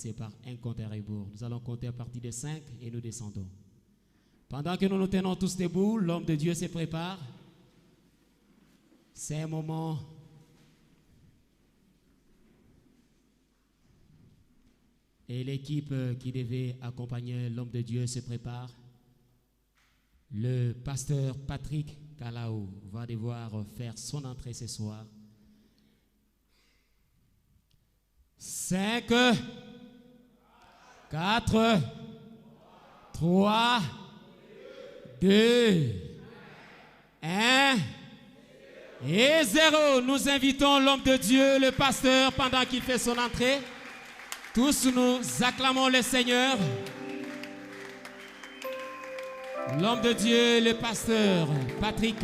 C'est par un compte à rebours. Nous allons compter à partir de 5 et nous descendons. Pendant que nous nous tenons tous debout, l'homme de Dieu se prépare. C'est un moment et l'équipe qui devait accompagner l'homme de Dieu se prépare. Le pasteur Patrick Kalao va devoir faire son entrée ce soir. 5, 4, 3, 2, 1 et 0. Nous invitons l'homme de Dieu, le pasteur, pendant qu'il fait son entrée. Tous nous acclamons le Seigneur. L'homme de Dieu, le pasteur Patrick.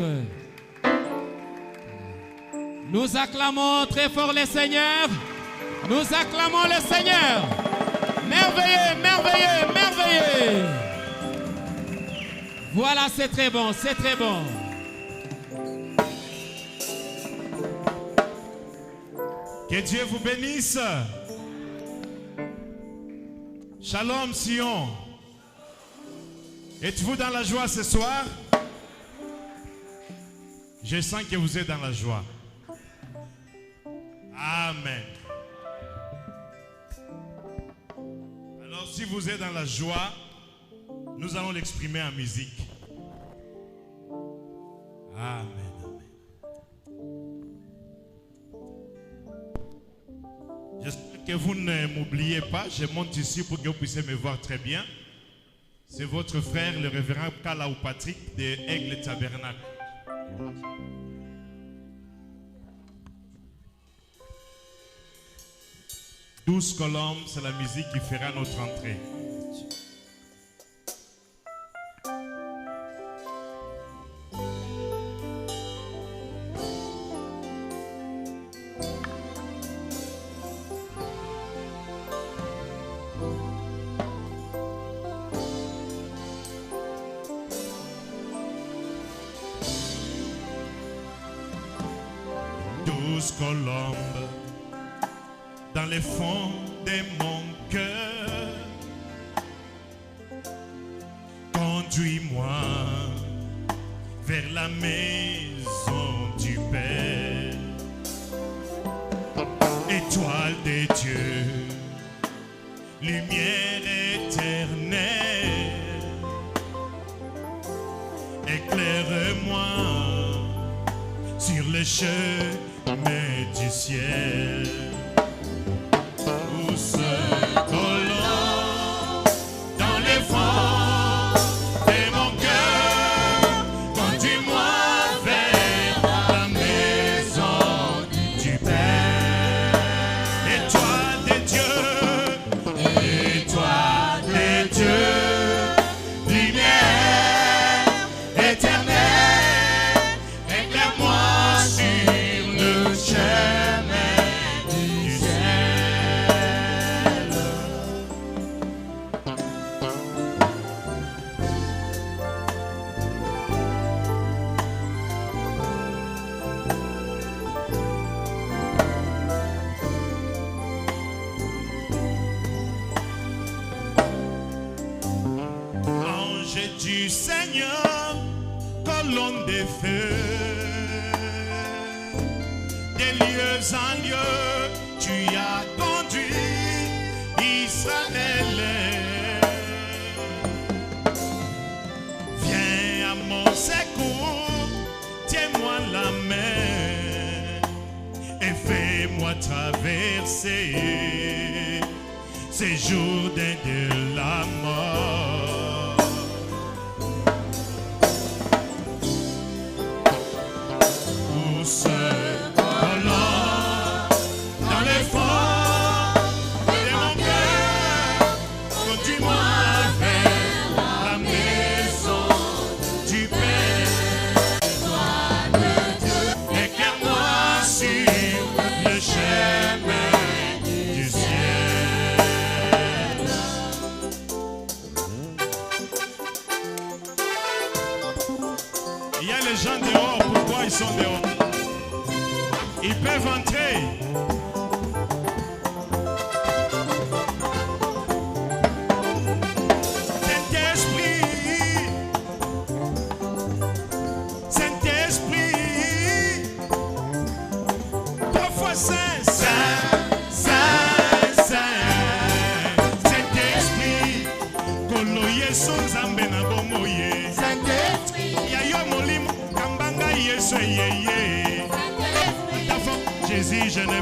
Nous acclamons très fort le Seigneur. Nous acclamons le Seigneur. Merveilleux, merveilleux, merveilleux. Voilà, c'est très bon, c'est très bon. Que Dieu vous bénisse. Shalom Sion. Êtes-vous dans la joie ce soir? Je sens que vous êtes dans la joie. Amen. Alors si vous êtes dans la joie, nous allons l'exprimer en musique. Amen. J'espère que vous ne m'oubliez pas. Je monte ici pour que vous puissiez me voir très bien. C'est votre frère, le révérend Kalao Patrick de Aigle Tabernacle. « 12 colombes », c'est la musique qui fera notre entrée. Colombes dans les fonds de mon cœur, conduis-moi vers la maison du Père. Étoile de Dieu, lumière éternelle, éclaire-moi sur les chemins du ciel. Où se collant dans les fonds de mon cœur, conduis-moi vers la maison du Père. Étoile de Dieu, lumière éternelle, éclaire-moi sur le chemin du ciel. Ange du Seigneur, colonne de feu, des lieux en lieux, tu as conduit Israël. Viens à mon secours, tiens-moi la main et fais-moi traverser ces jours de la mort. Où se collant dans les fonds de mon cœur, conduis-moi vers la maison du Père. Éclaire-moi sur le chemin du ciel. Il y a les gens dehors, pourquoi ils sont dehors? Ils peuvent entrer.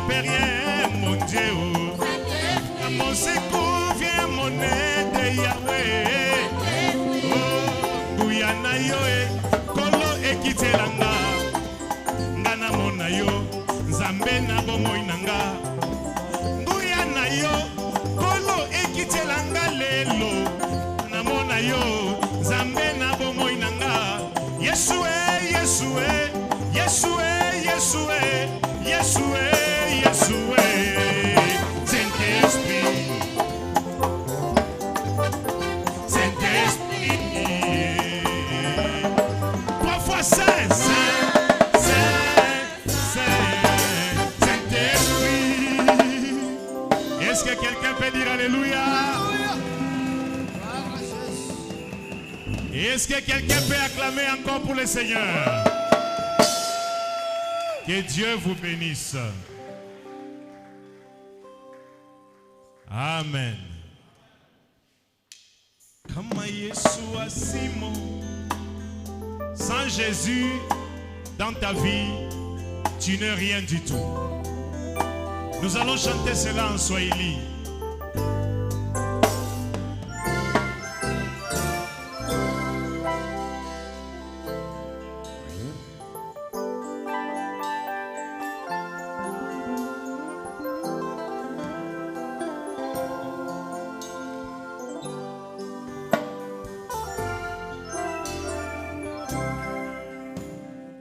peux rien, mon Dieu. À mon secours vient mon aide, Yahweh. Oh, Guyana yoe, kolo ekitelanga. Ngana mona yo, Nzambe na bomoy nanga. Guyana yo, kolo ekitelanga lelo. Namona yo, Nzambe na bomoy nanga. Yeshua, Yeshua, Yeshua, Yeshua, Yeshua, Yeshua. Saint-Esprit, Saint-Esprit. 3 fois Saint, Saint, Saint, Saint, Saint-Esprit. Est-ce que quelqu'un peut dire Alléluia? Est-ce que quelqu'un peut acclamer encore pour le Seigneur? Que Dieu vous bénisse. Amen. Kama Yesu asimo. Sans Jésus dans ta vie, tu n'es rien du tout. Nous allons chanter cela en Swahili.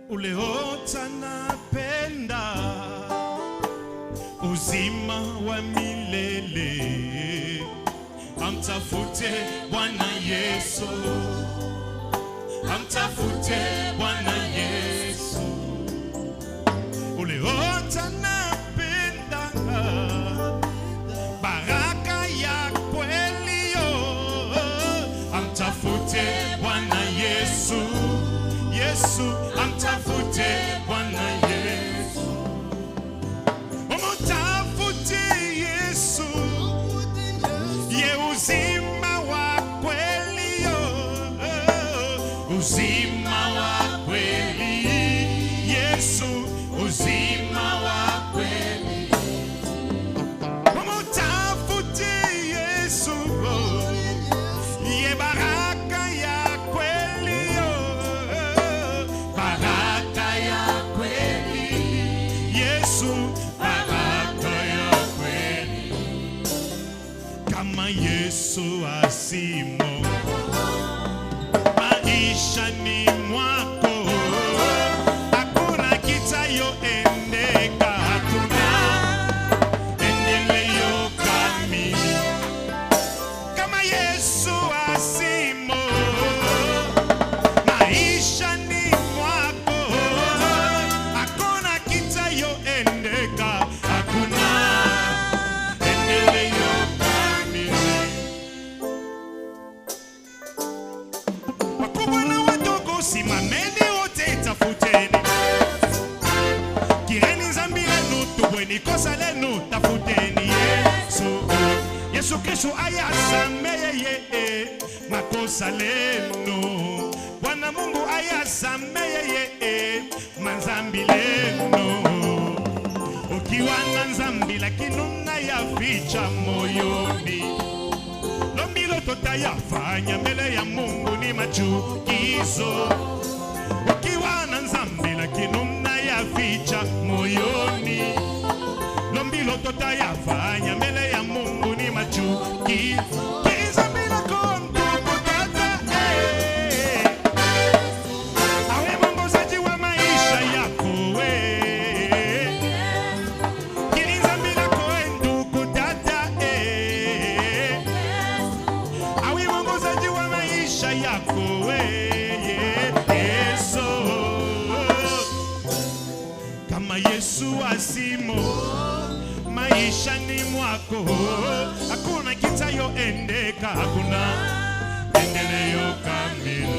Uleota napenda uzima wa milele, amtafute Bwana Yesu, amtafute Bwana Yesu. Uleota napenda baraka ya kweli yo, amtafute Bwana Yesu, Yesu, amtafute Bwana Yesu. Umtafute Yesu, ye uzima wa kweli yo, uzima wa kweli. Yesu, uzima wa kweli. Umtafute Yesu, ye baraka ya kweli yo, baraka ya kweli. Yesu, baraka ya kweli. Kama Yesu asimo maishani mwako, hakuna kitayoendeka, hakuna endeleo kamili. Kama Yesu asimo maishani mwako, hakuna kitayoendeka, hakuna endeleo kamili. Wakubwa na wadogo, simameni wote, tafuteni. Gireni dhambi lenu, tubweni kosa lenu, tafuteni Yesu. Yesu Kristo ayasamehe makosa lenu. Bwana Mungu ayasamehe madhambi lenu. Ukiwa na dhambi lakini unayaficha moyoni, lombi tutayafanya mbele ya Mungu ni machukizo. Ukiwa na dhambi lakini unayaficha moyoni, lombi tutayafanya mbele ya Mungu ni machukizo. Dhambi lako ndugu dada, awe mwongozaji wa maisha yako dhambi lako ndugu dada, awe mwongozaji wa maisha yako Yesu. Kama Yesu asimo maishani mwako, hakuna kitayoendeka, hakuna endeleo kamili.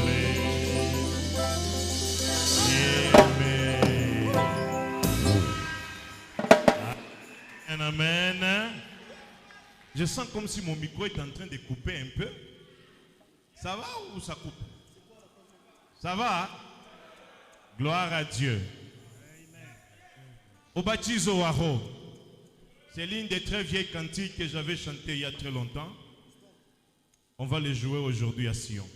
Amen. Amen. Je sens comme si mon micro est en train de couper un peu. Ça va ou ça coupe? Ça va? Gloire à Dieu. Au baptizo waro C'est l'une des très vieilles cantiques que j'avais chantées il y a très longtemps. On va les jouer aujourd'hui à Sion.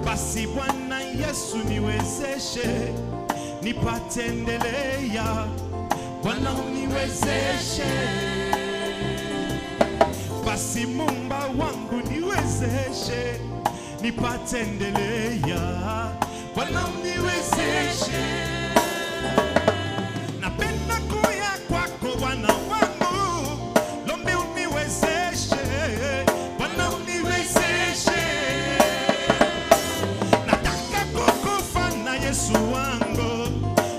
Basi Bwana Yesu niwezeshe, nipatendelea. Bwana uniwezeshe. Basi Muumba wangu niwezeshe, nipatendelea. Bwana uniwezeshe. Napenda kuya kwako Bwana wangu, lombe uniwezeshe. Bwana uniwezeshe. Nataka kukufana Yesu wangu,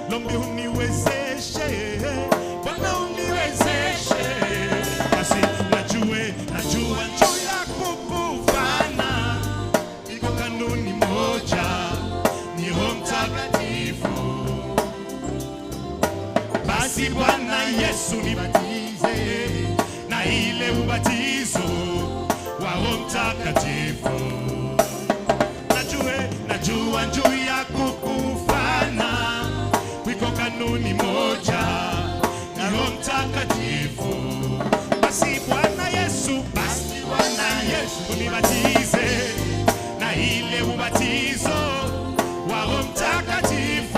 lombe uniwezeshe. Bwana uniwezeshe. Basi najua njoo ya kukufana, iko kanuni moja, ni Roho Mtakatifu. Basi Bwana Yesu nibatize na ile ubatizo wa Roho Mtakatifu. Najua njoo ya kukufana, iko kanuni moja, ni Roho Mtakatifu. Basi Bwana Yesu unibatize na ile ubatizo wa Roho Mtakatifu.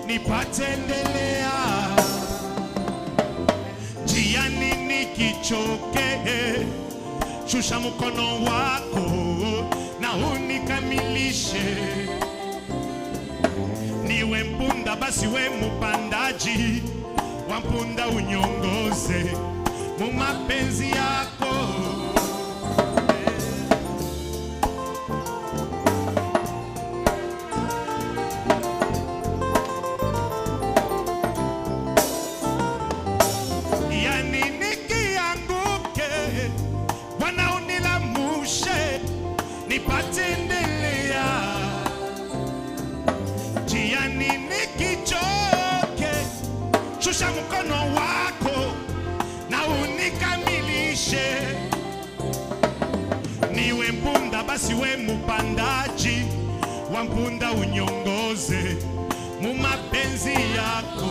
Nipatendelea njiani nikichoke, shusha mkono wako na unikamilishe. Niwe mpunda basi we mupandaji wa mpunda, unyongoze mu mapenzi yako. Nipatendelea njiani nikichoke, shusha mkono wako na unikamilishe. Niwe mpunda basi we mupandaji wa mpunda, unyongoze mu mapenzi yako.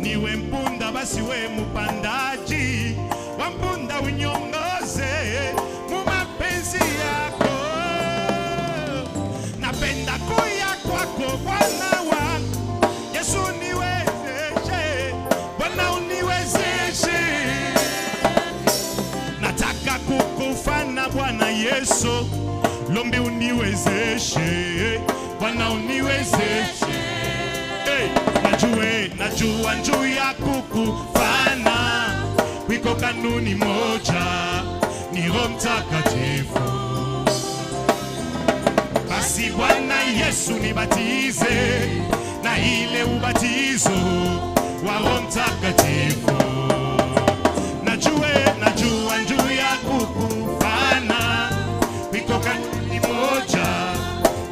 Niwe mpunda basi we mupandaji wa mpunda, unyongoze mu mapenzi yako. Napenda kuya kwako Bwana wangu, Yesu niwezeshe. Bwana uniwezeshe. Nataka kukufana Bwana Yesu, lombe uniwezeshe. Bwana uniwezeshe. Hey, najua njoo ya kukufana, wiko kanuni moja, ni Roho Mtakatifu. Basi Bwana Yesu nibatize na ile ubatizo wa Roho Mtakatifu. Najua njoo ya kukufana, wiko kanuni moja,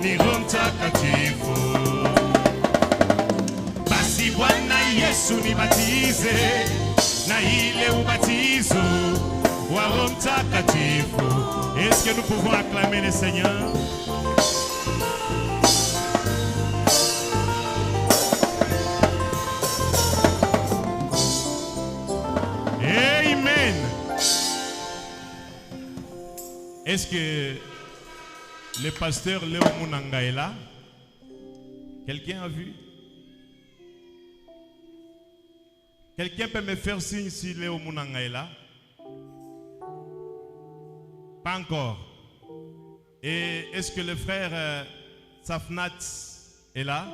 ni Roho Mtakatifu. Basi Bwana Yesu nibatize na ile ubatizo wa Roho Mtakatifu. Est-ce que nous pouvons acclamer le Seigneur? Est-ce que le pasteur Léo Munanga est là? Quelqu'un a vu? Quelqu'un peut me faire signe si Léo Munanga est là? Pas encore. Et est-ce que le frère Safnat est là?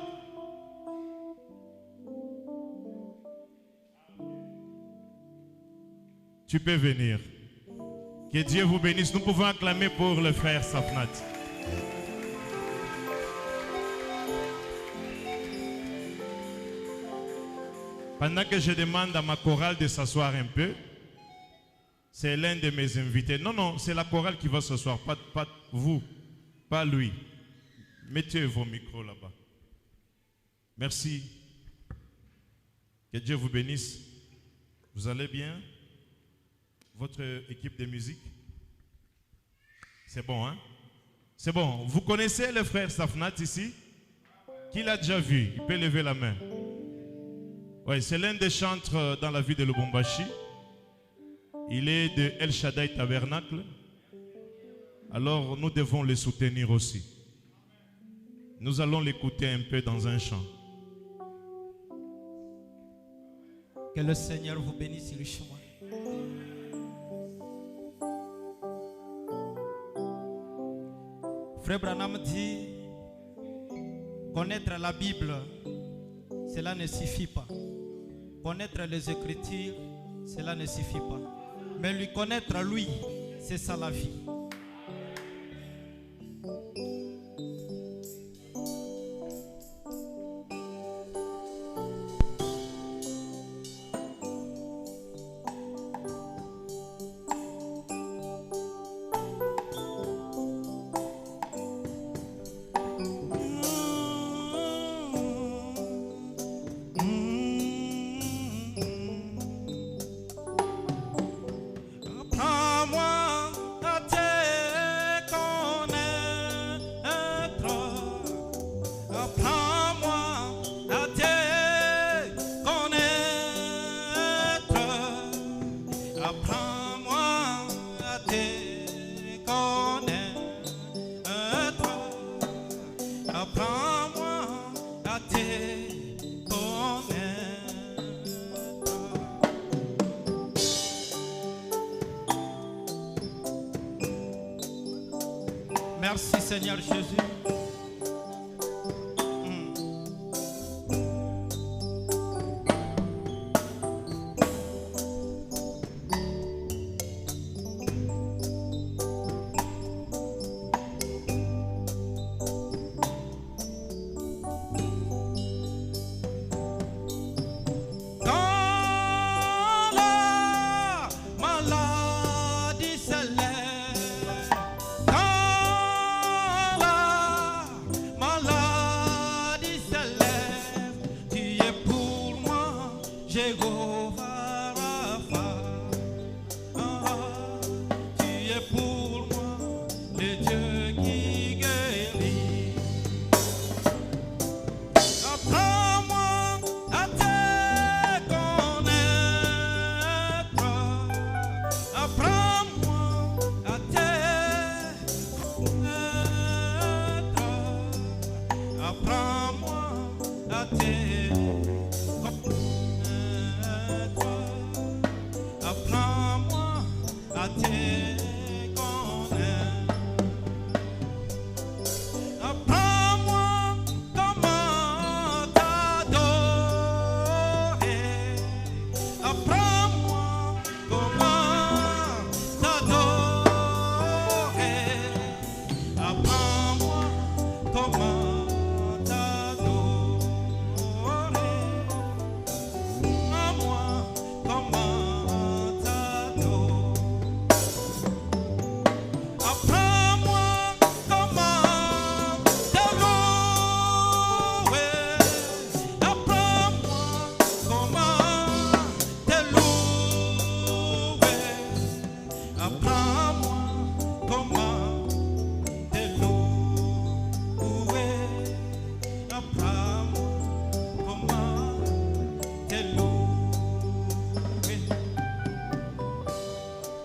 Tu peux venir. Que Dieu vous bénisse. Nous pouvons acclamer pour le frère Safnat. Pendant que je demande à ma chorale de s'asseoir un peu, c'est l'un de mes invités. Non, non, c'est la chorale qui va s'asseoir, pas vous, pas lui. Mettez vos micros là-bas. Merci. Que Dieu vous bénisse. Vous allez bien? Votre équipe de musique? C'est bon, hein? C'est bon. Vous connaissez le frère Safnat ici? Qui l'a déjà vu? Il peut lever la main. Oui, c'est l'un des chantres dans la ville de Lubumbashi. Il est de El Shaddai Tabernacle. Alors nous devons le soutenir aussi. Nous allons l'écouter un peu dans un chant. Que le Seigneur vous bénisse richement. Frère Branham dit, connaître la Bible, cela ne suffit pas. Connaître les Écritures, cela ne suffit pas. Mais lui connaître lui, c'est ça la vie. Merci Seigneur Jésus.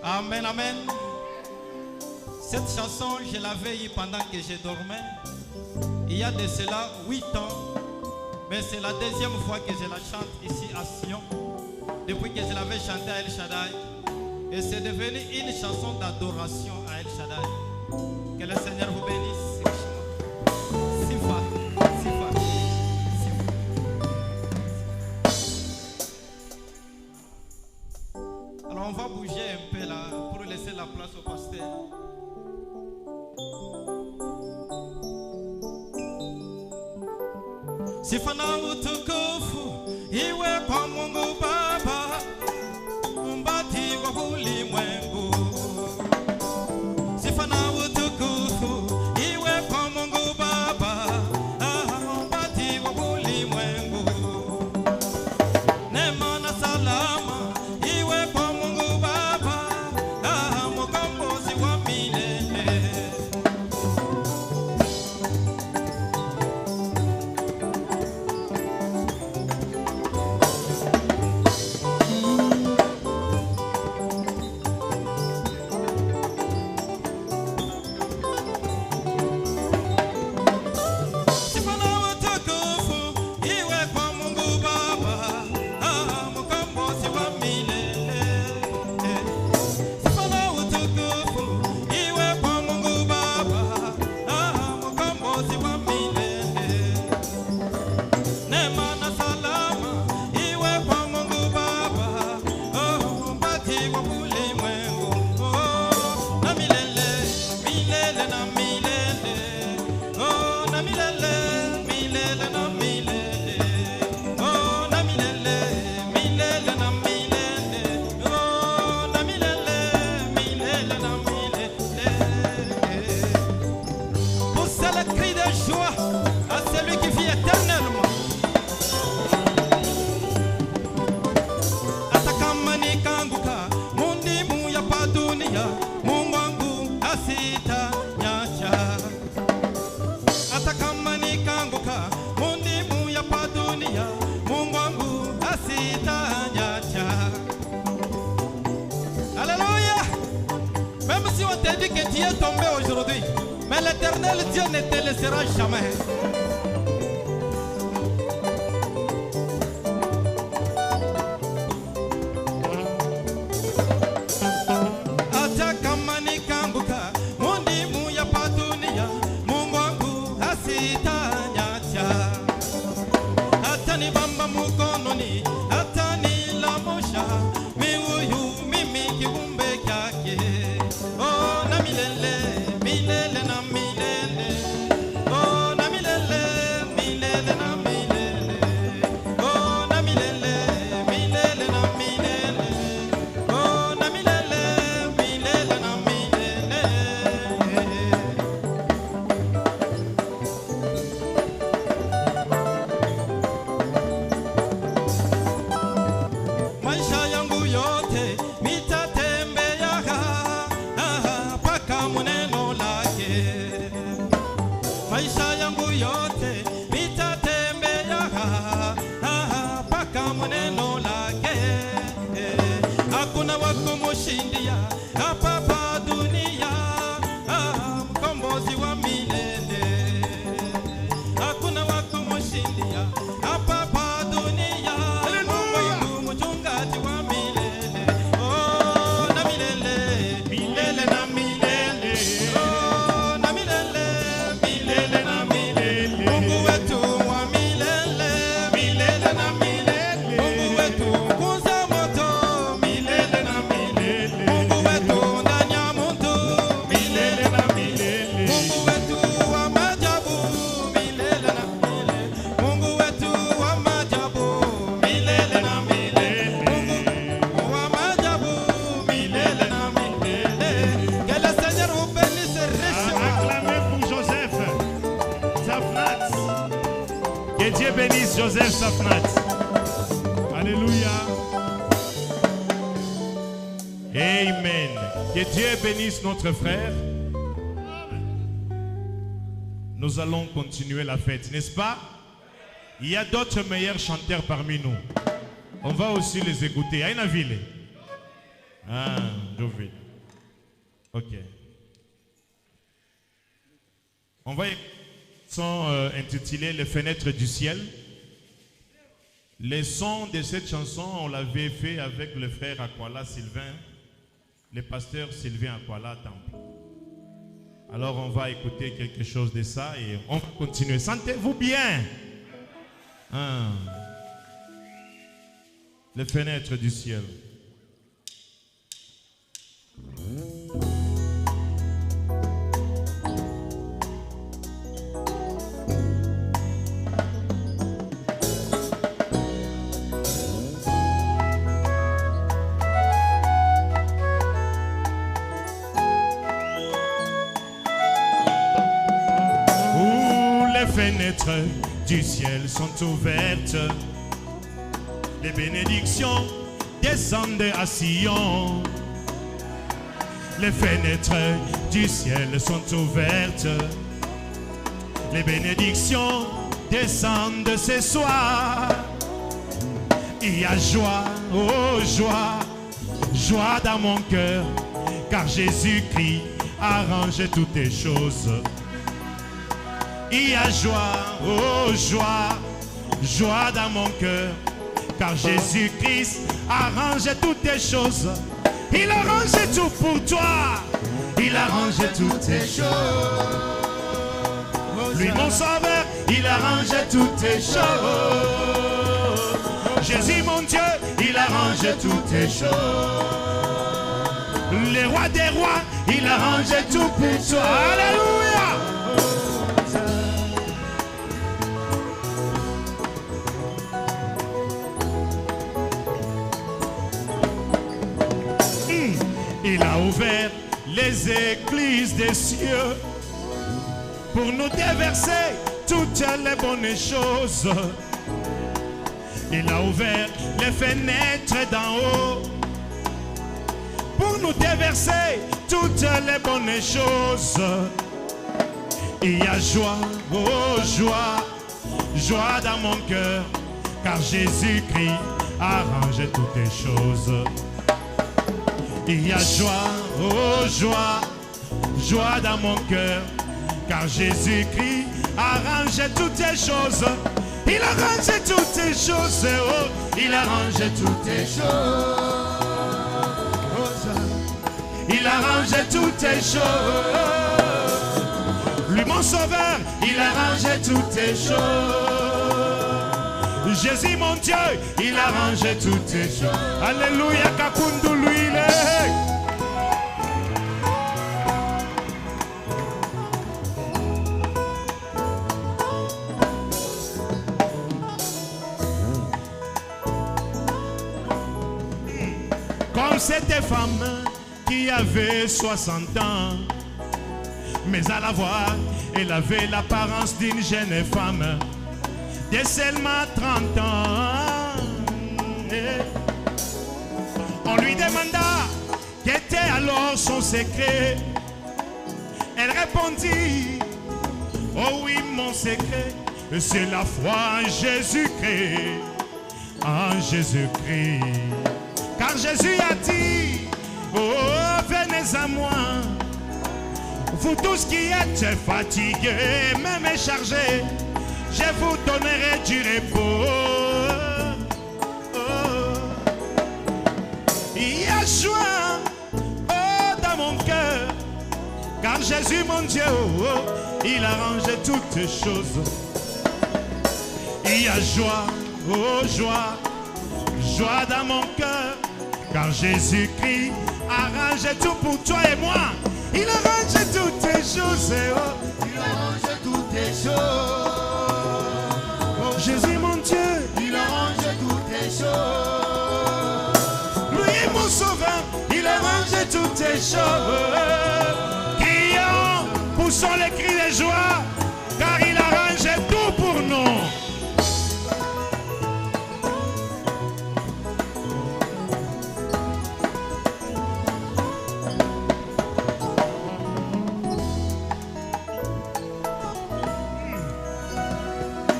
Amen, amen. Cette chanson, je l'avais eue pendant que je dormais. Il y a de cela 8 ans. Mais c'est la deuxième fois que je la chante ici à Sion. Depuis que je l'avais chantée à El Shaddai. Et c'est devenu une chanson d'adoration à El Shaddai. Que le Seigneur vous bénisse. Sifa, Sifa, Sifa. Alors on va bouger un peu là pour laisser la place au pasteur. Sifa na utukufu iwe kwa Mungu Baba, muumbaji wa ulimwengu. Sifa na utukufu iwe kwa Mungu Baba, muumbaji wa ulimwengu. Neema na salama iwe kwa Mungu Baba, mkombozi wa milele. Que tu es tombé aujourd'hui, mais l'Éternel Dieu ne te laissera jamais. Atakamani kanguka, mundi muya padunia, Mungu wangu asitanyacha. Atani bamba mukononi, atani lamusha, miuyu mimi kiumbe kyake. Oh, na milele, milele na milele. Oh, na milele, milele na milele. Oh, na milele, milele na milele. Oh, na milele, milele na milele. Maisha yangu yote mitatembea paka muneno lake. Maisha yangu yote mitatembea paka muneno lake. Hakuna wa kumushindia hapa pa dunia, mkombozi wa milele. Hakuna wa kumushindia hapa pa dunia, Mungu mchungaji wa milele. Oh, na milele, milele na milele. Oh, na milele, milele na milele. Mungu wetu wa milele, milele na milele. Mungu wetu kuza moto, milele na milele. Mungu wetu ndani ya moto, milele na milele. Mungu wetu wa maajabu, milele na milele. Mungu wetu wa maajabu, milele na milele. Mungu wa maajabu, milele na milele. Que le Seigneur vous bénisse richement. Acclamez pour Joseph Safnat. Que Dieu bénisse Joseph Safnat. Alléluia. Amen. Que Dieu bénisse notre frère. Nous allons continuer la fête, n'est-ce pas? Il y a d'autres meilleurs chanteurs parmi nous. On va aussi les écouter. À une ville. Ah, je vais. Ok. On va écouter une chanson intitulée Les fenêtres du ciel. Les sons de cette chanson, on l'avait fait avec le frère Aquala Sylvain, le pasteur Sylvain Aquala Temple. Alors on va écouter quelque chose de ça et on va continuer. Sentez-vous bien. Les fenêtres du ciel. Les fenêtres du ciel sont ouvertes, les bénédictions descendent à Sion. Les fenêtres du ciel sont ouvertes, les bénédictions descendent ce soir. Il y a joie, oh joie, joie dans mon cœur, car Jésus-Christ arrange toutes les choses. Il y a joie, oh joie, joie dans mon cœur, car Jésus-Christ arrange toutes les choses. Il arrange tout pour toi, il arrange toutes les choses. Lui mon sauveur, il arrange toutes les choses. Jésus mon Dieu, il arrange toutes les choses. Le roi des rois, il arrange tout pour toi. Alléluia. Il a ouvert les églises des cieux pour nous déverser toutes les bonnes choses. Il a ouvert les fenêtres d'en haut pour nous déverser toutes les bonnes choses. Il y a joie, oh joie, joie dans mon cœur, car Jésus-Christ arrange toutes les choses. Il y a joie, oh joie, joie dans mon cœur, car Jésus-Christ arrange toutes les choses. Il arrange toutes les choses, oh, il arrange toutes les choses. Il arrange toutes les choses. Lui mon sauveur, il arrange toutes les choses. Jésus mon Dieu, il arrange toutes les choses. Alléluia, Kakundu lui il est. Comme cette femme qui avait 60 ans, mais à la voir, elle avait l'apparence d'une jeune femme de seulement 30 ans. On lui demanda quel était alors son secret. Elle répondit, oh oui, mon secret, c'est la foi en Jésus-Christ, en Jésus-Christ. Car Jésus a dit, oh, venez à moi, vous tous qui êtes fatigués, même chargés, je vous donnerai du repos. Oh. Il y a joie, oh, dans mon cœur, car Jésus mon Dieu, oh, il arrange toutes choses. Il y a joie, oh joie, joie dans mon cœur, car Jésus-Christ arrange tout pour toi et moi. Il arrange toutes les choses, oh, il arrange toutes les choses. Oh, Jésus mon Dieu, il arrange toutes les choses. Lui est mon sauveur, il arrange toutes les choses. Crions, poussons les cris de joie, car il arrange tout pour nous.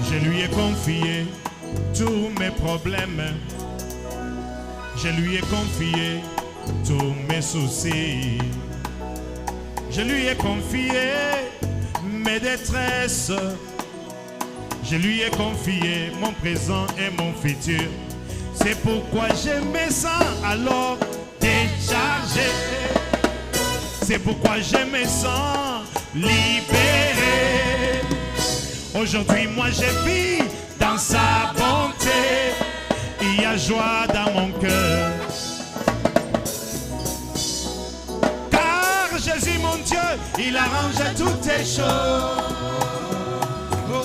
Je lui ai confié tous mes problèmes. Je lui ai confié tous mes soucis. Je lui ai confié mes détresses. Je lui ai confié mon présent et mon futur. C'est pourquoi je me sens alors déchargé. C'est pourquoi je me sens libéré. Aujourd'hui, moi, je vis dans sa bonté. Il y a joie dans mon cœur. Car Jésus, mon Dieu, il arrange toutes les choses.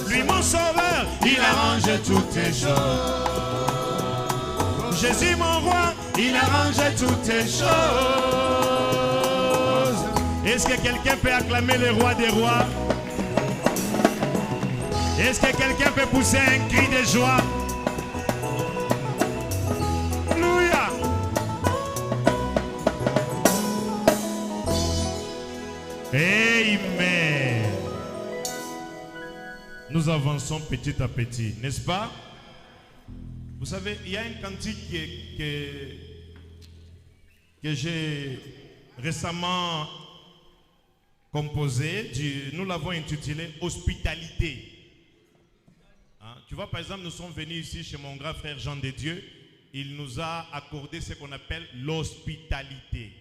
Lui, mon sauveur, il arrange toutes les choses. Jésus, mon roi, il arrange toutes les choses. Est-ce que quelqu'un peut acclamer le roi des rois? Est-ce que quelqu'un peut pousser un cri de joie? Alléluia. Amen. Nous avançons petit à petit, n'est-ce pas? Vous savez, il y a un cantique que j'ai récemment composé. Nous l'avons intitulé « Hospitalité ». Hein? Tu vois, par exemple, nous sommes venus ici chez mon grand frère Jean de Dieu. Il nous a accordé ce qu'on appelle l'hospitalité.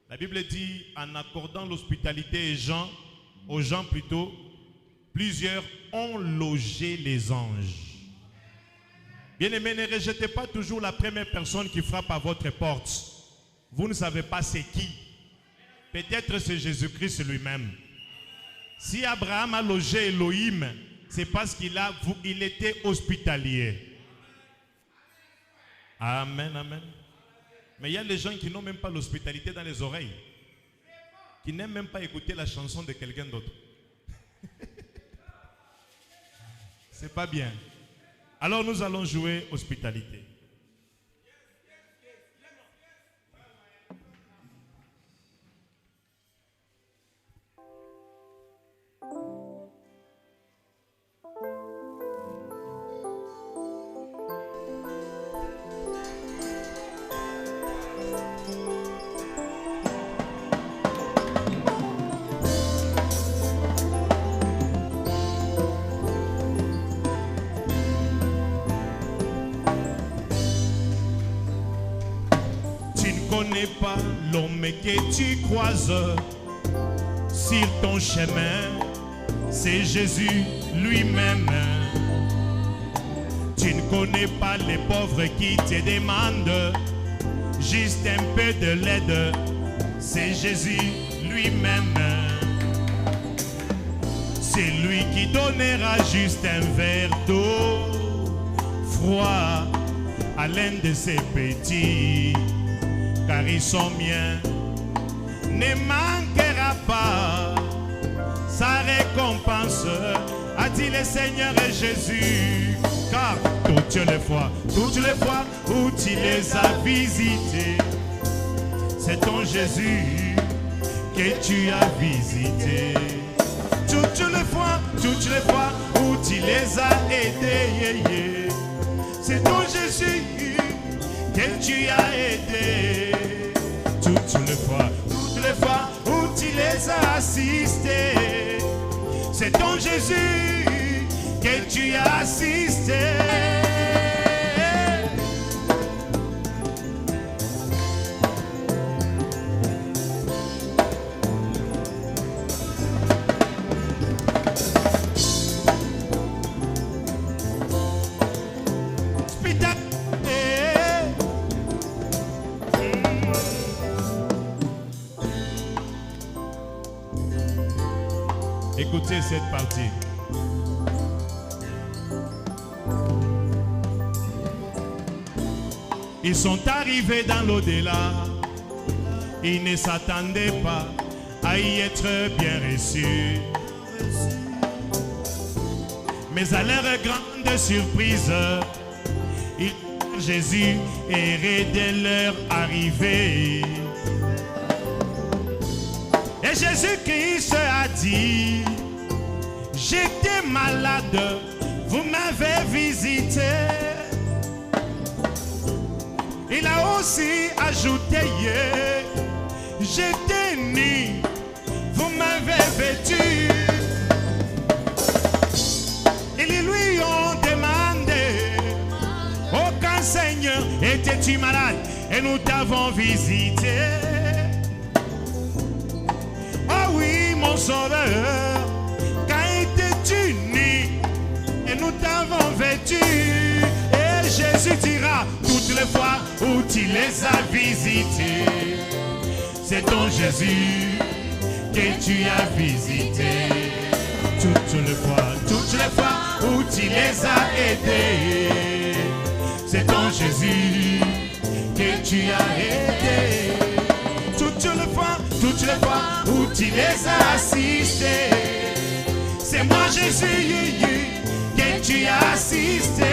La Bible dit, en accordant l'hospitalité aux gens plutôt, plusieurs ont logé les anges. Bien-aimés, ne rejetez pas toujours la première personne qui frappe à votre porte. Vous ne savez pas c'est qui. Peut-être c'est Jésus-Christ lui-même. Si Abraham a logé Elohim, c'est parce qu'il était hospitalier. Amen, amen. Mais il y a des gens qui n'ont même pas l'hospitalité dans les oreilles. Qui n'aiment même pas écouter la chanson de quelqu'un d'autre. C'est pas bien. Alors nous allons jouer hospitalité. Pas l'homme que tu croises sur ton chemin, c'est Jésus lui-même. Tu ne connais pas les pauvres qui te demandent juste un peu de l'aide, c'est Jésus lui-même. C'est lui qui donnera juste un verre d'eau froid à l'un de ses petits. Car ils sont miens, ne manquera pas sa récompense, a dit le Seigneur et Jésus. Car toutes les fois où tu les as visités, c'est ton Jésus que tu as visité. Toutes les fois où tu les as aidés, c'est ton Jésus que tu as aidé. Toutes les fois où tu les as assistés, c'est ton Jésus que tu as assisté. Écoutez cette partie. Ils sont arrivés dans l'au-delà. Ils ne s'attendaient pas à y être bien reçus. Mais à leur grande surprise, Jésus errait dès leur arrivée. Et Jésus-Christ a dit, j'étais malade, vous m'avez visité. Il a aussi ajouté, j'étais nu, vous m'avez vêtu. Étais-tu malade et nous t'avons visité? Oh oui, mon sauveur, quand étais-tu nu et nous t'avons vêtu? Et Jésus dira toutes les fois où tu les as visités, c'est ton Jésus que tu as visité. Toutes les fois où tu les as aidés, c'est ton Jésus que tu as aidé. Toutes les fois où tu les as assistés, c'est moi Jésus que tu as assisté.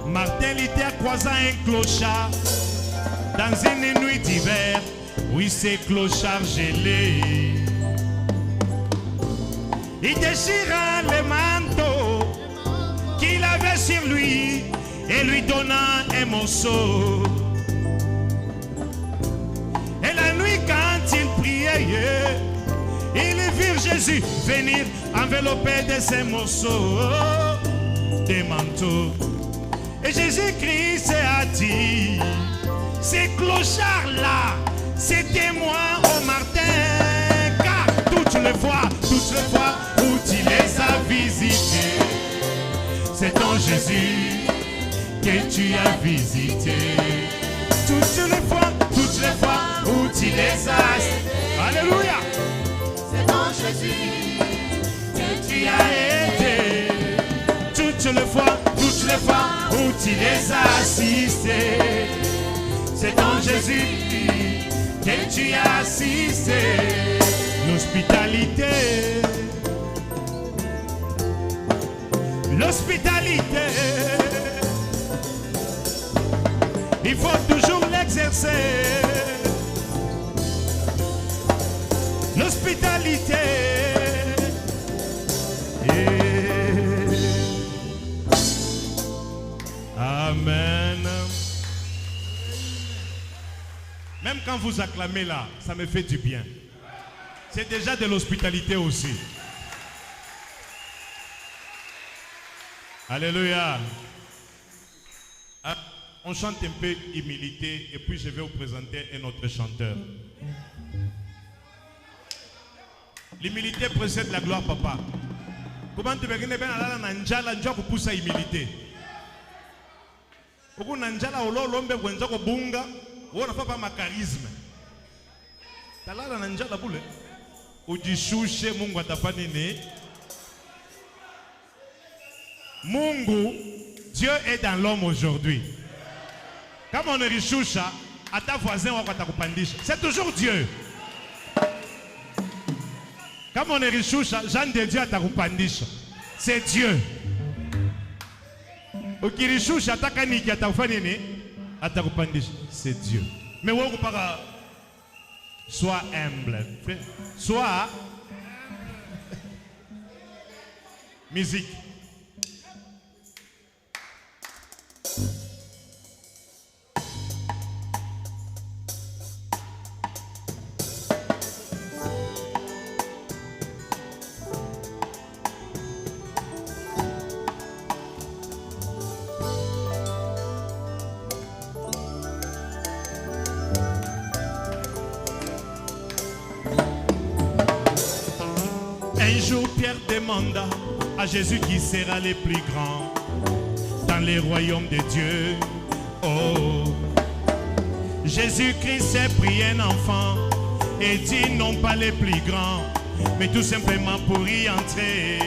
Martin Luther croisa un clochard dans une nuit d'hiver. Oui, ces clochards gelés. Il déchira le manteau qu'il avait sur lui et lui donna un morceau. Et la nuit, quand il priait, il vit Jésus venir enveloppé de ces morceaux des manteaux. Et Jésus-Christ a dit, ces clochards-là, c'était moi, oh Martin, car toutes les fois où tu les as visités, c'est ton Jésus que tu as visité. Toutes les fois où tu les as, alléluia, c'est ton Jésus que tu as aidé. Toutes les fois où tu les as assistés, c'est ton Jésus que tu as assisté. L'hospitalité, il faut toujours l'exercer. L'hospitalité, amen. Même quand vous acclamez là, ça me fait du bien. C'est déjà de l'hospitalité aussi. Alléluia. On chante un peu humilité et puis je vais vous présenter un autre chanteur. L'humilité précède la gloire, papa. Comment tu veux gagner bien à la nanjala, njua kupusa humilité. Oku nanjala olo lombe wenza ko bunga, wona papa ma charisme. Talala nanjala bule. Ujishushe Mungu atafanya nini? Mungu, Dieu est dans l'homme aujourd'hui. Quand on est richoucha, à ta voisin ou à ta kupandisha, c'est toujours Dieu. Quand on est richoucha, Jean de Dieu à ta kupandisha, c'est Dieu. Ukirichoucha à ta kaniki à ta kufanini, à ta kupandisha, c'est Dieu. Mais où on parle? Sois humble. Sois musique. Un jour Pierre demanda à Jésus qui sera le plus grand dans les royaumes de Dieu. Oh, Jésus-Christ s'est pris un enfant et dit non pas les plus grands, mais tout simplement pour y entrer.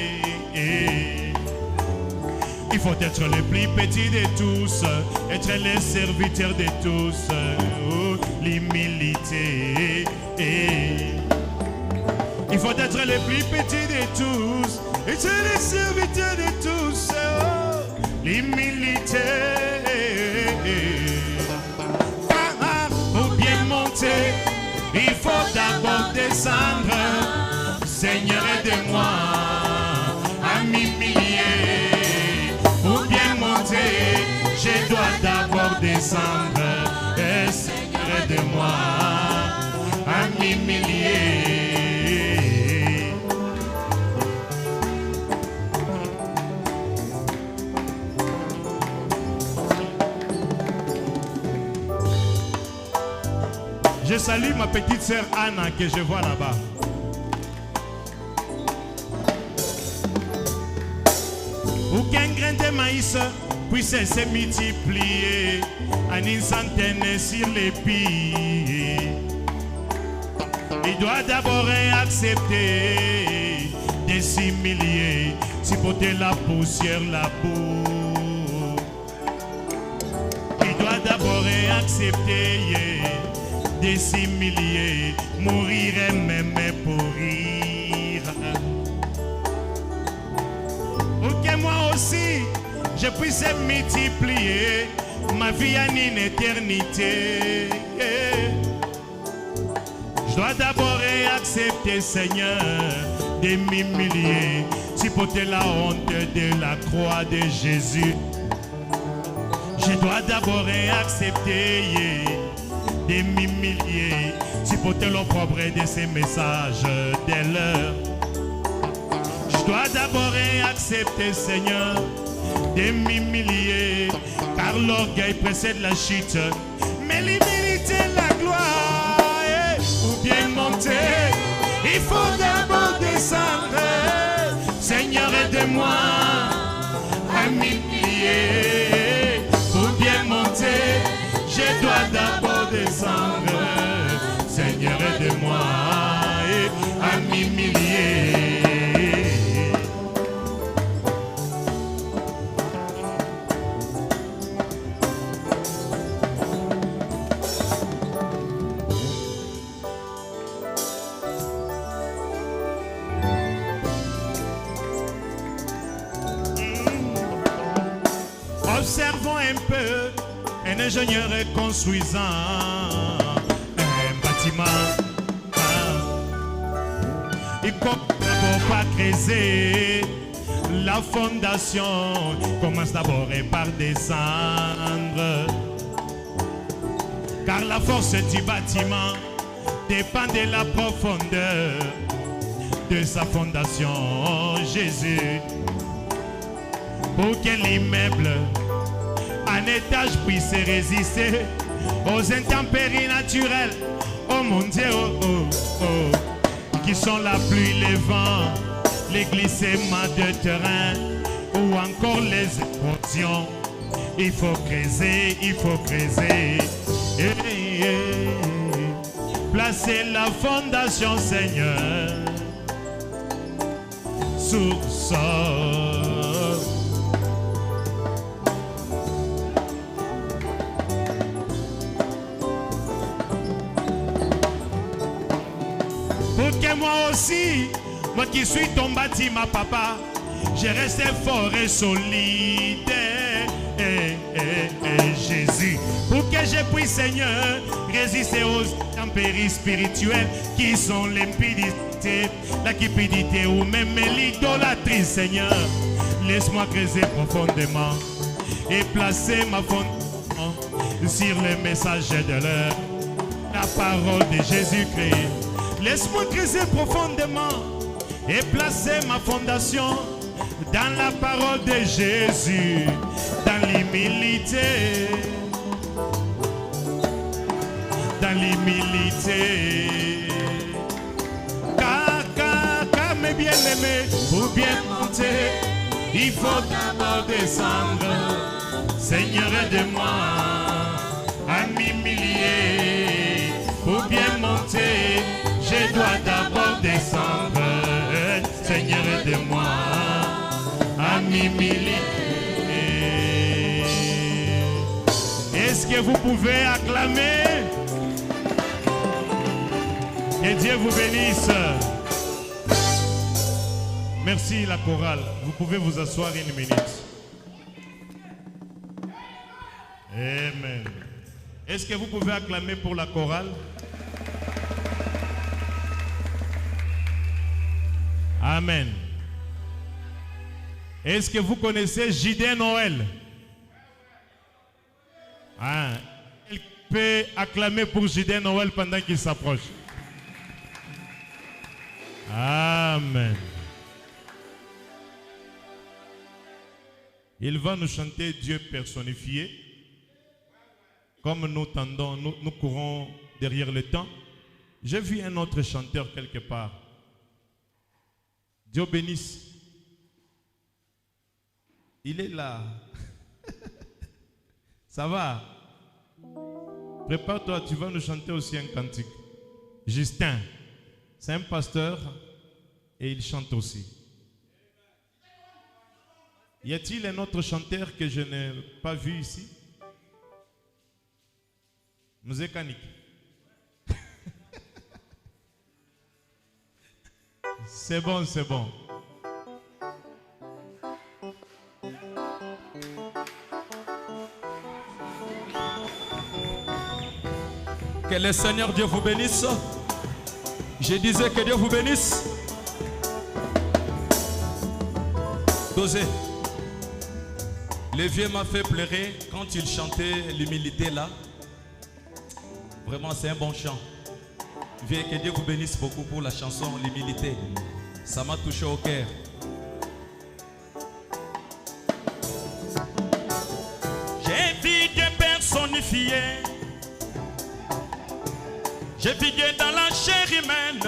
Il faut être le plus petit de tous, être le serviteur de tous. Oh, l'humilité. Il faut être le plus petit de tous, être le serviteur de tous. Oh, l'humilité. Pour bien monter, il faut d'abord descendre. Seigneur, aide-moi. descendre, et Seigneur de moi, à m'humilier. Je salue ma petite sœur Anna que je vois là-bas. Aucun grain de maïs puisse se multiplier en une centaine sur les pieds. Il doit d'abord accepter de s'humilier, supporter la poussière, la boue. Il doit d'abord accepter de s'humilier, mourir et même pour rire. Pour que moi aussi, je puisse multiplier ma vie en une éternité. Je dois d'abord accepter, Seigneur, de m'humilier, supporter la honte de la croix de Jésus. Je dois d'abord accepter de m'humilier, supporter l'opprobre de ces messages de l'heure. Je dois d'abord accepter, Seigneur, de m'humilier, car l'orgueil précède la chute, mais l'humilité la gloire. Pour bien monter, il faut d'abord descendre. Seigneur, aide-moi à m'humilier. Pour bien monter, je dois d'abord descendre. Seigneur, aide-moi à m'humilier. Observons un peu un ingénieur construisant un bâtiment. Il commence pas creuser la fondation, commence d'abord par descendre. Car la force du bâtiment dépend de la profondeur de sa fondation. Jésus, pour que l'immeuble en étage puisse résister aux intempéries naturelles, oh mon Dieu, qui sont la pluie, les vents, les glissements de terrain ou encore les érosions. Il faut creuser, il faut creuser. Placer la fondation, Seigneur, sur sol. Pour que moi aussi, moi qui suis ton bâtiment, papa, je reste fort et solide. Jésus, pour que je puisse, Seigneur, résister aux intempéries spirituelles qui sont l'impudicité, la cupidité ou même l'idolâtrie, Seigneur. Laisse-moi creuser profondément et placer ma fondation sur le message de l'heure, la parole de Jésus-Christ. Laisse-moi creuser profondément et placer ma fondation dans la parole de Jésus, dans l'humilité, dans l'humilité. Car mes bien-aimés, pour bien monter, il faut d'abord descendre. Seigneur, aide-moi à m'humilier. Pour bien monter, je dois d'abord descendre. Seigneur, aide-moi à m'humilier. Est-ce que vous pouvez acclamer? Que Dieu vous bénisse. Merci la chorale. Vous pouvez vous asseoir une minute. Amen. Est-ce que vous pouvez acclamer pour la chorale? Amen. Est-ce que vous connaissez J.D. Noël? Ah, il peut acclamer pour J.D. Noël pendant qu'il s'approche. Amen. Il va nous chanter Dieu personnifié. Comme nous tendons, nous courons derrière le temps. J'ai vu un autre chanteur quelque part. Dieu bénisse. Il est là. Ça va? Prépare-toi, tu vas nous chanter aussi un cantique. Justin, c'est un pasteur et il chante aussi. Y a-t-il un autre chanteur que je n'ai pas vu ici? Mzekanik. C'est bon, c'est bon. Que le Seigneur Dieu vous bénisse. Je disais que Dieu vous bénisse. Dosez. Le vieux m'a fait pleurer quand il chantait l'humilité là. Vraiment, c'est un bon chant. Vieux, que Dieu vous bénisse beaucoup pour la chanson l'humilité. Ça m'a touché au cœur. J'ai vu Dieu personnifié. J'ai vu Dieu dans la chair humaine.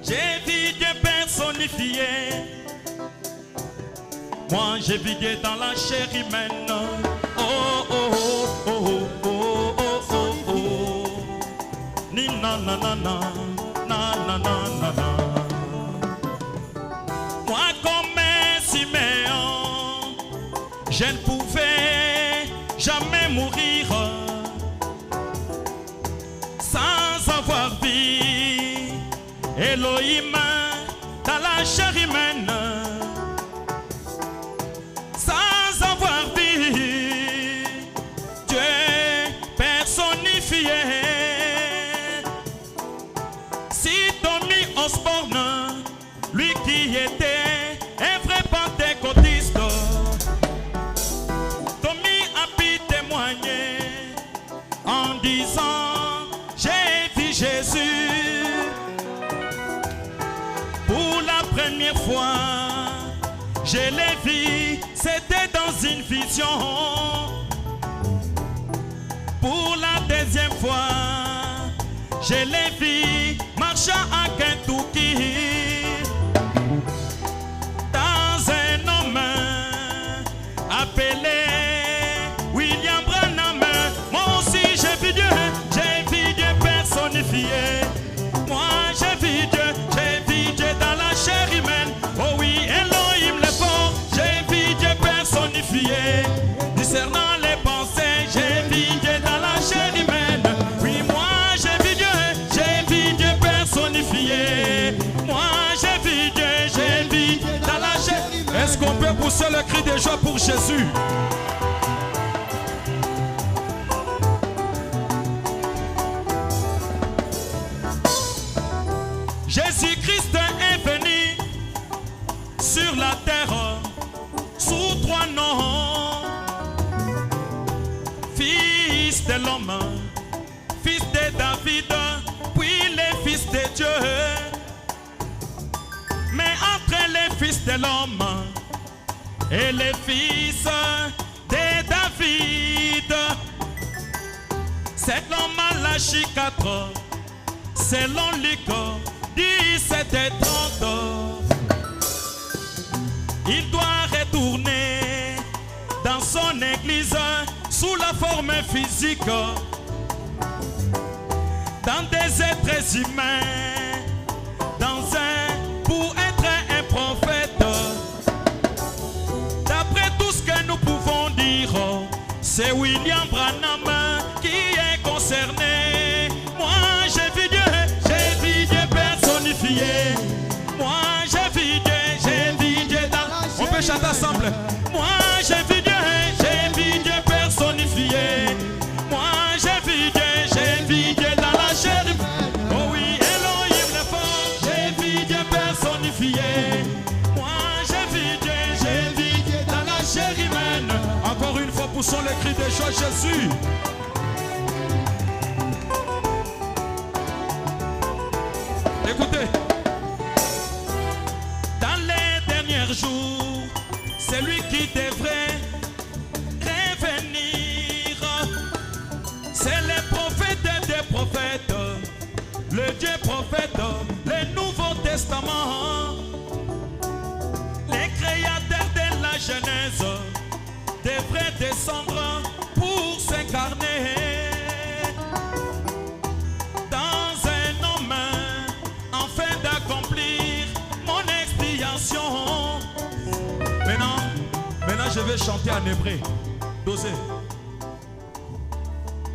J'ai vu Dieu personnifié. Moi j'ai vu Dieu dans la chair humaine. Oh oh oh oh oh oh oh oh oh. Ni na na na na na na na na. Moi comme Siméon, je ne pouvais jamais mourir sans avoir vu Elohim dans la chair humaine. Sans avoir vu Dieu personnifié. Si Tommy Osborne, lui qui était un vrai pentecôtiste, Tommy a pu témoigner en disant j'ai vu Jésus pour la première fois. Je l'ai vu, c'était dans une vision. Pour la deuxième fois, je l'ai vu marchant à Kentucky. Dans un homme appelé William Branham. Moi aussi j'ai vu Dieu personnifié. Moi j'ai vu Dieu dans la chair humaine. Oh oui, Elohim le fort, j'ai vu Dieu personnifié. Discernant les pensées, j'ai vu Dieu dans la chair humaine. Oui, moi j'ai vu Dieu personnifié. Moi j'ai vu Dieu dans la chair. Est-ce qu'on peut pousser le cri de joie pour Jésus? Jésus-Christ est venu sur la terre sous trois noms. Fils de l'homme, fils de David, puis les fils de Dieu. Mais entre les fils de l'homme et les fils de David, selon Malachie 4, selon Luc 17 et 30, il doit retourner dans son église sous la forme physique, dans des êtres humains, pour être un prophète. D'après tout ce que nous pouvons dire, c'est William Branham qui est concerné. Moi j'ai vu Dieu personnifié. Moi j'ai vu Dieu dans... On peut chanter ensemble. Moi j'ai vu Dieu personnifié. Moi j'ai vu Dieu dans la chair. Oh oui, Elohim le fort, j'ai vu Dieu personnifié. Moi j'ai vu Dieu dans la chair humaine. Encore une fois pour sont les cris de joie, Jésus. Écoutez. Dans les derniers jours, c'est lui qui devrait revenir. C'est le prophète des prophètes, le Dieu prophète, le Nouveau Testament. Les créateurs de la Genèse devraient descendre pour s'incarner dans un homme afin d'accomplir mon expiation. Maintenant je vais chanter en hébreu. Dosez.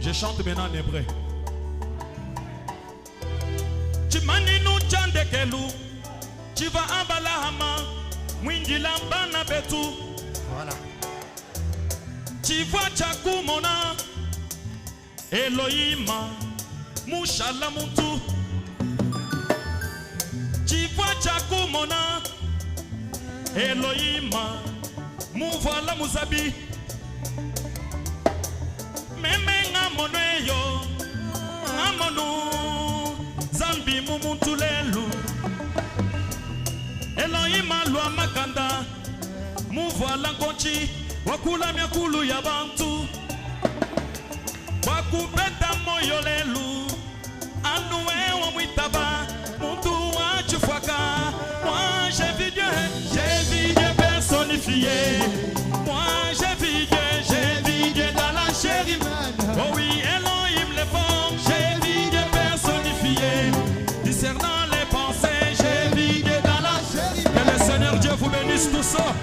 Je chante maintenant en hébreu. Chimaninu chandekelu, chiva abalahama, mwindila bana betu. Voilà. Chiva chakumona, Elohima, mushala muntu. Chiva chakumona, Elohima, muvala muzabi. Meme ngamono yo, ngamono zambi mumuntu lelu. Elohima lwa makanda, muvala nkonchi, wakula myakulu ya bantu. Wakubeta moyo lelu, anuwe wa mwitaba, muntu wa chufwaka. Moi j'ai vu Dieu personnifié. Moi j'ai vu Dieu dans la chair humaine. Oh oui, Elohim les formes, j'ai vu Dieu personnifié. Discernant les pensées, j'ai vu Dieu dans la chair humaine. Que le Seigneur Dieu vous bénisse tout ça.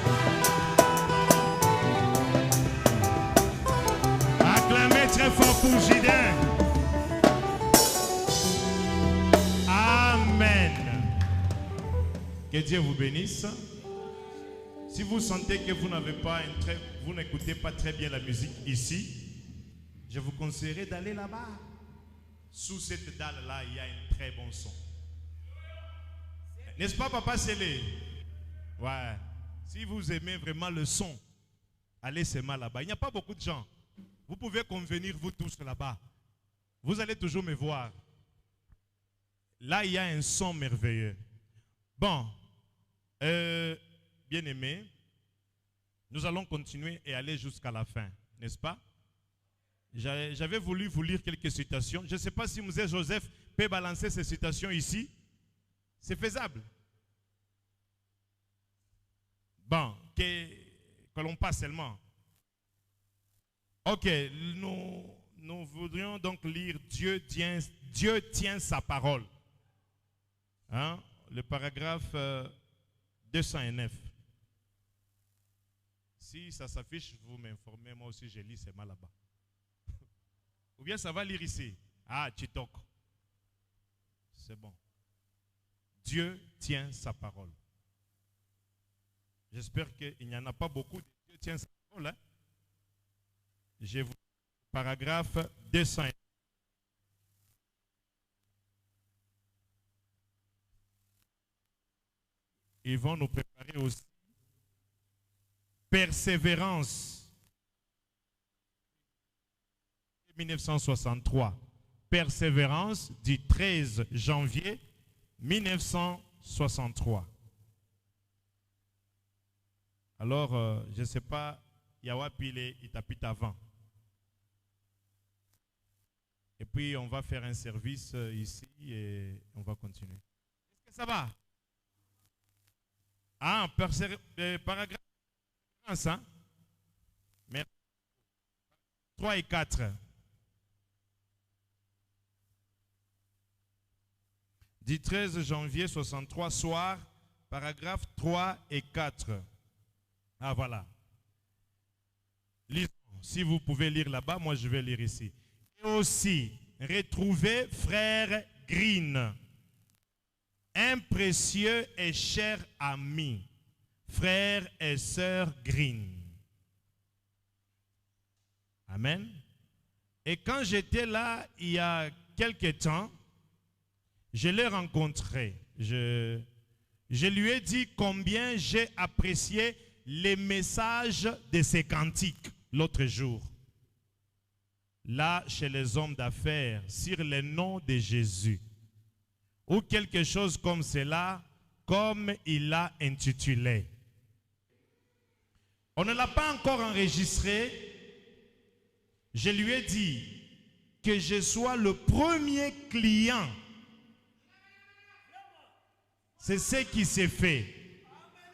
Acclamez très fort pour Gideon. Amen. Que Dieu vous bénisse. Si vous sentez que vous vous n'écoutez pas très bien la musique ici, je vous conseillerais d'aller là-bas. Sous cette dalle-là, il y a un très bon son. N'est-ce pas, Papa Sélé? Ouais. Si vous aimez vraiment le son, allez seulement là-bas. Il n'y a pas beaucoup de gens. Vous pouvez convenir, vous tous là-bas. Vous allez toujours me voir. Là, il y a un son merveilleux. Bon. Bien-aimés, nous allons continuer et aller jusqu'à la fin, n'est-ce pas? J'avais voulu vous lire quelques citations. Je ne sais pas si Mzee Joseph peut balancer ces citations ici. C'est faisable. Bon, que l'on passe seulement. Ok, nous voudrions donc lire Dieu tient sa parole. Hein? Le paragraphe 209. Si ça s'affiche, vous m'informez. Moi aussi, je lis seulement là-bas. Ou bien ça va lire ici. Ah, Chitok. C'est bon. Dieu tient sa parole. J'espère qu'il n'y en a pas beaucoup. Dieu tient sa parole. Hein? Je vous paragraphe 209. Ils vont nous préparer aussi. Persévérance. 1963. Persévérance du 13 janvier 1963. Alors, je ne sais pas, Yawapile, il tapit avant. Et puis, on va faire un service ici et on va continuer. Est-ce que ça va? Ah, paragraphe hein? Merci. 3 et 4. Du 13 janvier 63, soir, paragraphe 3 et 4. Ah, voilà. Lisons. Si vous pouvez lire là-bas, moi je vais lire ici. Et aussi, retrouvez frère Green, un précieux et cher ami, frère et sœur Green. Amen. Et quand j'étais là, il y a quelque temps, je l'ai rencontré. Je lui ai dit combien j'ai apprécié les messages de ses cantiques. l'autre jour, là, chez les hommes d'affaires, sur le nom de Jésus, ou quelque chose comme cela, comme il l'a intitulé. On ne l'a pas encore enregistré. Je lui ai dit que je sois le premier client. C'est ce qui s'est fait.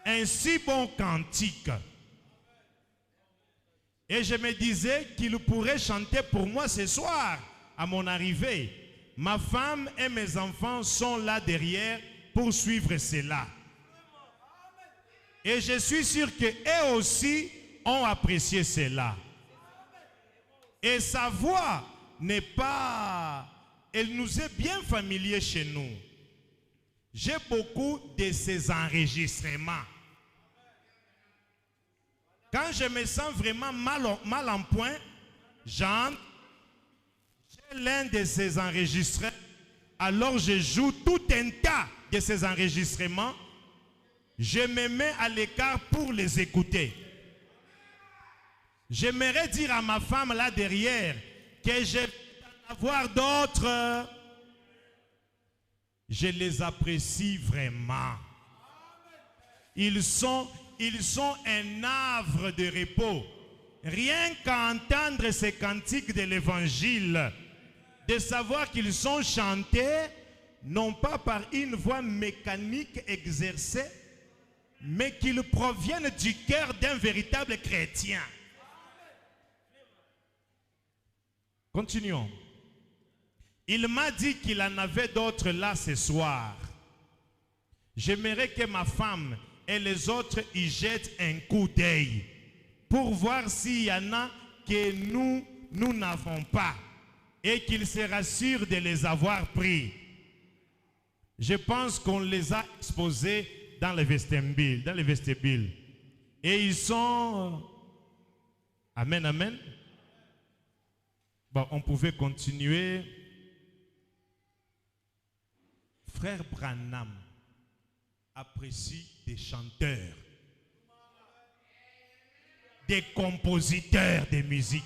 Un si bon cantique. Et je me disais qu'il pourrait chanter pour moi ce soir, à mon arrivée. Ma femme et mes enfants sont là derrière pour suivre cela. Et je suis sûr qu'eux aussi ont apprécié cela. Et sa voix n'est pas... Elle nous est bien familière chez nous. J'ai beaucoup de ces enregistrements. Quand je me sens vraiment mal en point, j'ai l'un de ces enregistrements. Alors je joue tout un tas de ces enregistrements. Je me mets à l'écart pour les écouter. J'aimerais dire à ma femme là derrière que je vais en avoir d'autres. Je les apprécie vraiment. Ils sont un havre de repos. Rien qu'à entendre ces cantiques de l'évangile, de savoir qu'ils sont chantés, non pas par une voix mécanique exercée, mais qu'ils proviennent du cœur d'un véritable chrétien. Continuons. Il m'a dit qu'il en avait d'autres là ce soir. J'aimerais que ma femme et les autres y jettent un coup d'œil pour voir s'il y en a que nous n'avons pas et qu'ils se rassurent de les avoir pris. Je pense qu'on les a exposés dans le vestibule. Et ils sont... Amen, amen. Bon, on pouvait continuer. Frère Branham apprécie des chanteurs, des compositeurs de musique.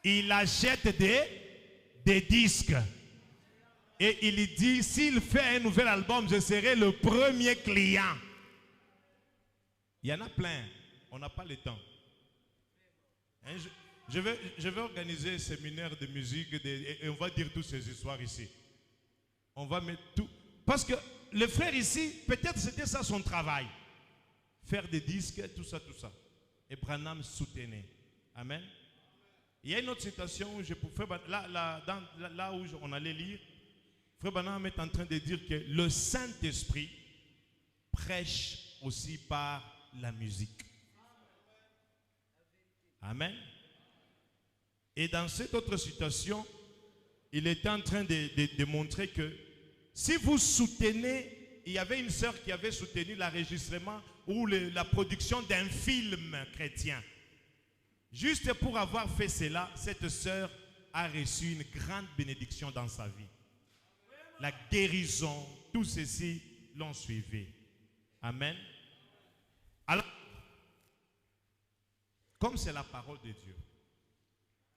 Il achète des disques. Et il dit, s'il fait un nouvel album, je serai le premier client. Il y en a plein. On n'a pas le temps. Je vais organiser un séminaire de musique et on va dire toutes ces histoires ici. On va mettre tout. Parce que le frère ici, peut-être c'était ça son travail. Faire des disques, tout ça, tout ça. Et Branham soutenait. Amen. Il y a une autre citation où je pouvais, là où on allait lire. Frère Branham est en train de dire que le Saint-Esprit prêche aussi par la musique. Amen. Et dans cette autre citation, il était en train de montrer que si vous soutenez, il y avait une sœur qui avait soutenu l'enregistrement ou la production d'un film chrétien. Juste pour avoir fait cela, cette sœur a reçu une grande bénédiction dans sa vie. La guérison, tout ceci l'ont suivi. Amen. Alors, comme c'est la parole de Dieu,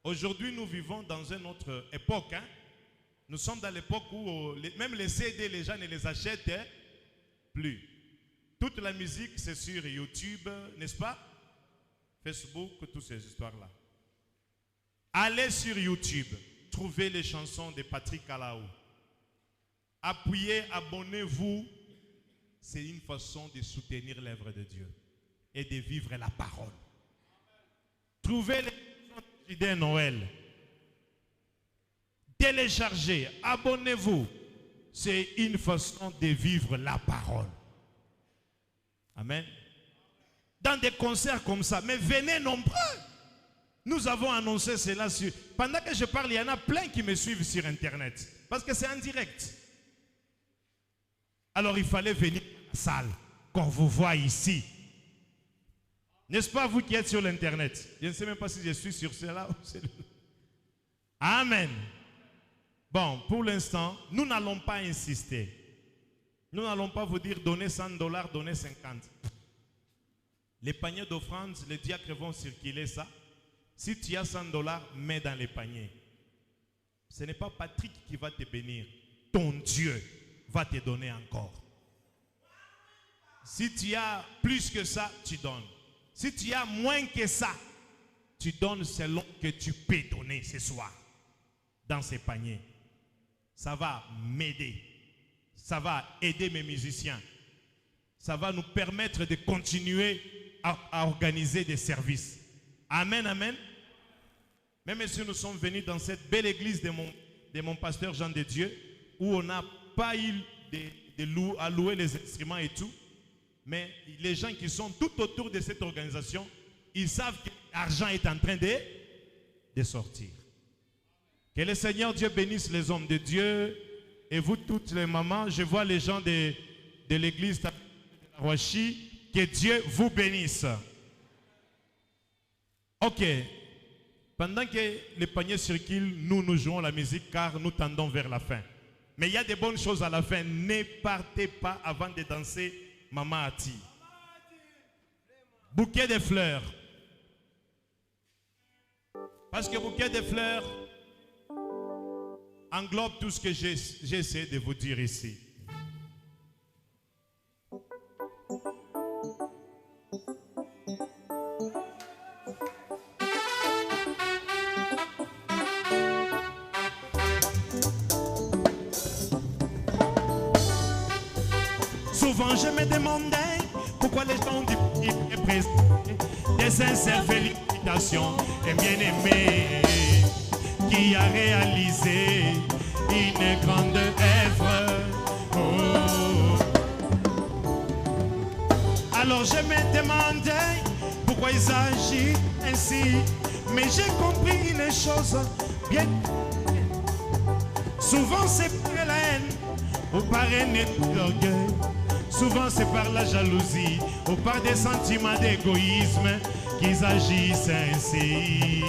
aujourd'hui nous vivons dans une autre époque. Nous sommes dans l'époque où même les CD, les gens ne les achètent plus. Toute la musique, c'est sur YouTube, n'est-ce pas? Facebook, toutes ces histoires-là. Allez sur YouTube, trouvez les chansons de Patrick Kalao. Appuyez, abonnez-vous. C'est une façon de soutenir l'œuvre de Dieu et de vivre la parole. Trouvez les chansons de Noël. Téléchargez, abonnez-vous. C'est une façon de vivre la parole. Amen. Dans des concerts comme ça, mais venez nombreux. Nous avons annoncé cela sur... Pendant que je parle, il y en a plein qui me suivent sur Internet. Parce que c'est en direct. Alors il fallait venir à la salle, qu'on vous voit ici. N'est-ce pas vous qui êtes sur l'Internet? Je ne sais même pas si je suis sur cela. Amen. Bon, pour l'instant, nous n'allons pas insister. Nous n'allons pas vous dire donnez $100, donnez 50. Les paniers d'offrande, les diacres vont circuler ça. Si tu as $100, mets dans les paniers. Ce n'est pas Patrick qui va te bénir. Ton Dieu va te donner encore. Si tu as plus que ça, tu donnes. Si tu as moins que ça, tu donnes selon que tu peux donner ce soir dans ces paniers. Ça va m'aider. Ça va aider mes musiciens. Ça va nous permettre de continuer à organiser des services. Amen, amen. Même si nous sommes venus dans cette belle église de mon pasteur Jean de Dieu, où on n'a pas eu à louer les instruments et tout, mais les gens qui sont tout autour de cette organisation, ils savent que l'argent est en train de sortir. Que le Seigneur Dieu bénisse les hommes de Dieu et vous toutes les mamans. Je vois les gens de l'église de Roachi. Que Dieu vous bénisse. Ok. Pendant que les paniers circulent, nous jouons la musique car nous tendons vers la fin. Mais il y a des bonnes choses à la fin. Ne partez pas avant de danser Maman Ati. Bouquet de fleurs. Parce que bouquet de fleurs englobe tout ce que j'essaie de vous dire ici. Souvent je me demandais pourquoi les gens du présent des sincères félicitations et bien-aimé qui a réalisé une grande œuvre. Oh. Alors je me demandais pourquoi ils agissent ainsi, mais j'ai compris une chose bien. Souvent c'est par la haine ou par un orgueil. Souvent c'est par la jalousie ou par des sentiments d'égoïsme qu'ils agissent ainsi.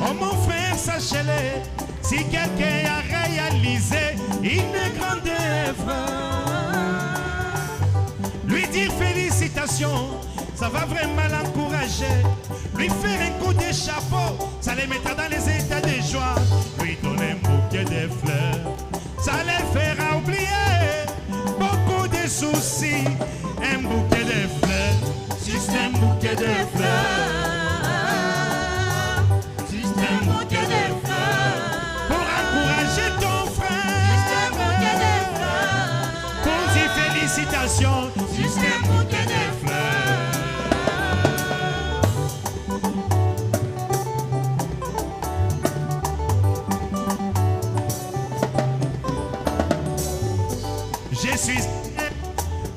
Oh mon frère, sachez-le, si quelqu'un a réalisé une grande œuvre, lui dire félicitations, ça va vraiment l'encourager. Lui faire un coup de chapeau, ça les mettra dans les états de joie. Lui donner un bouquet de fleurs, ça les fera oublier beaucoup de soucis. Un bouquet de fleurs, juste un bouquet de fleurs, juste un bouquet de fleurs, pour encourager ton frère, juste un bouquet de fleurs, pour dire félicitations, juste un bouquet de fleurs. Je suis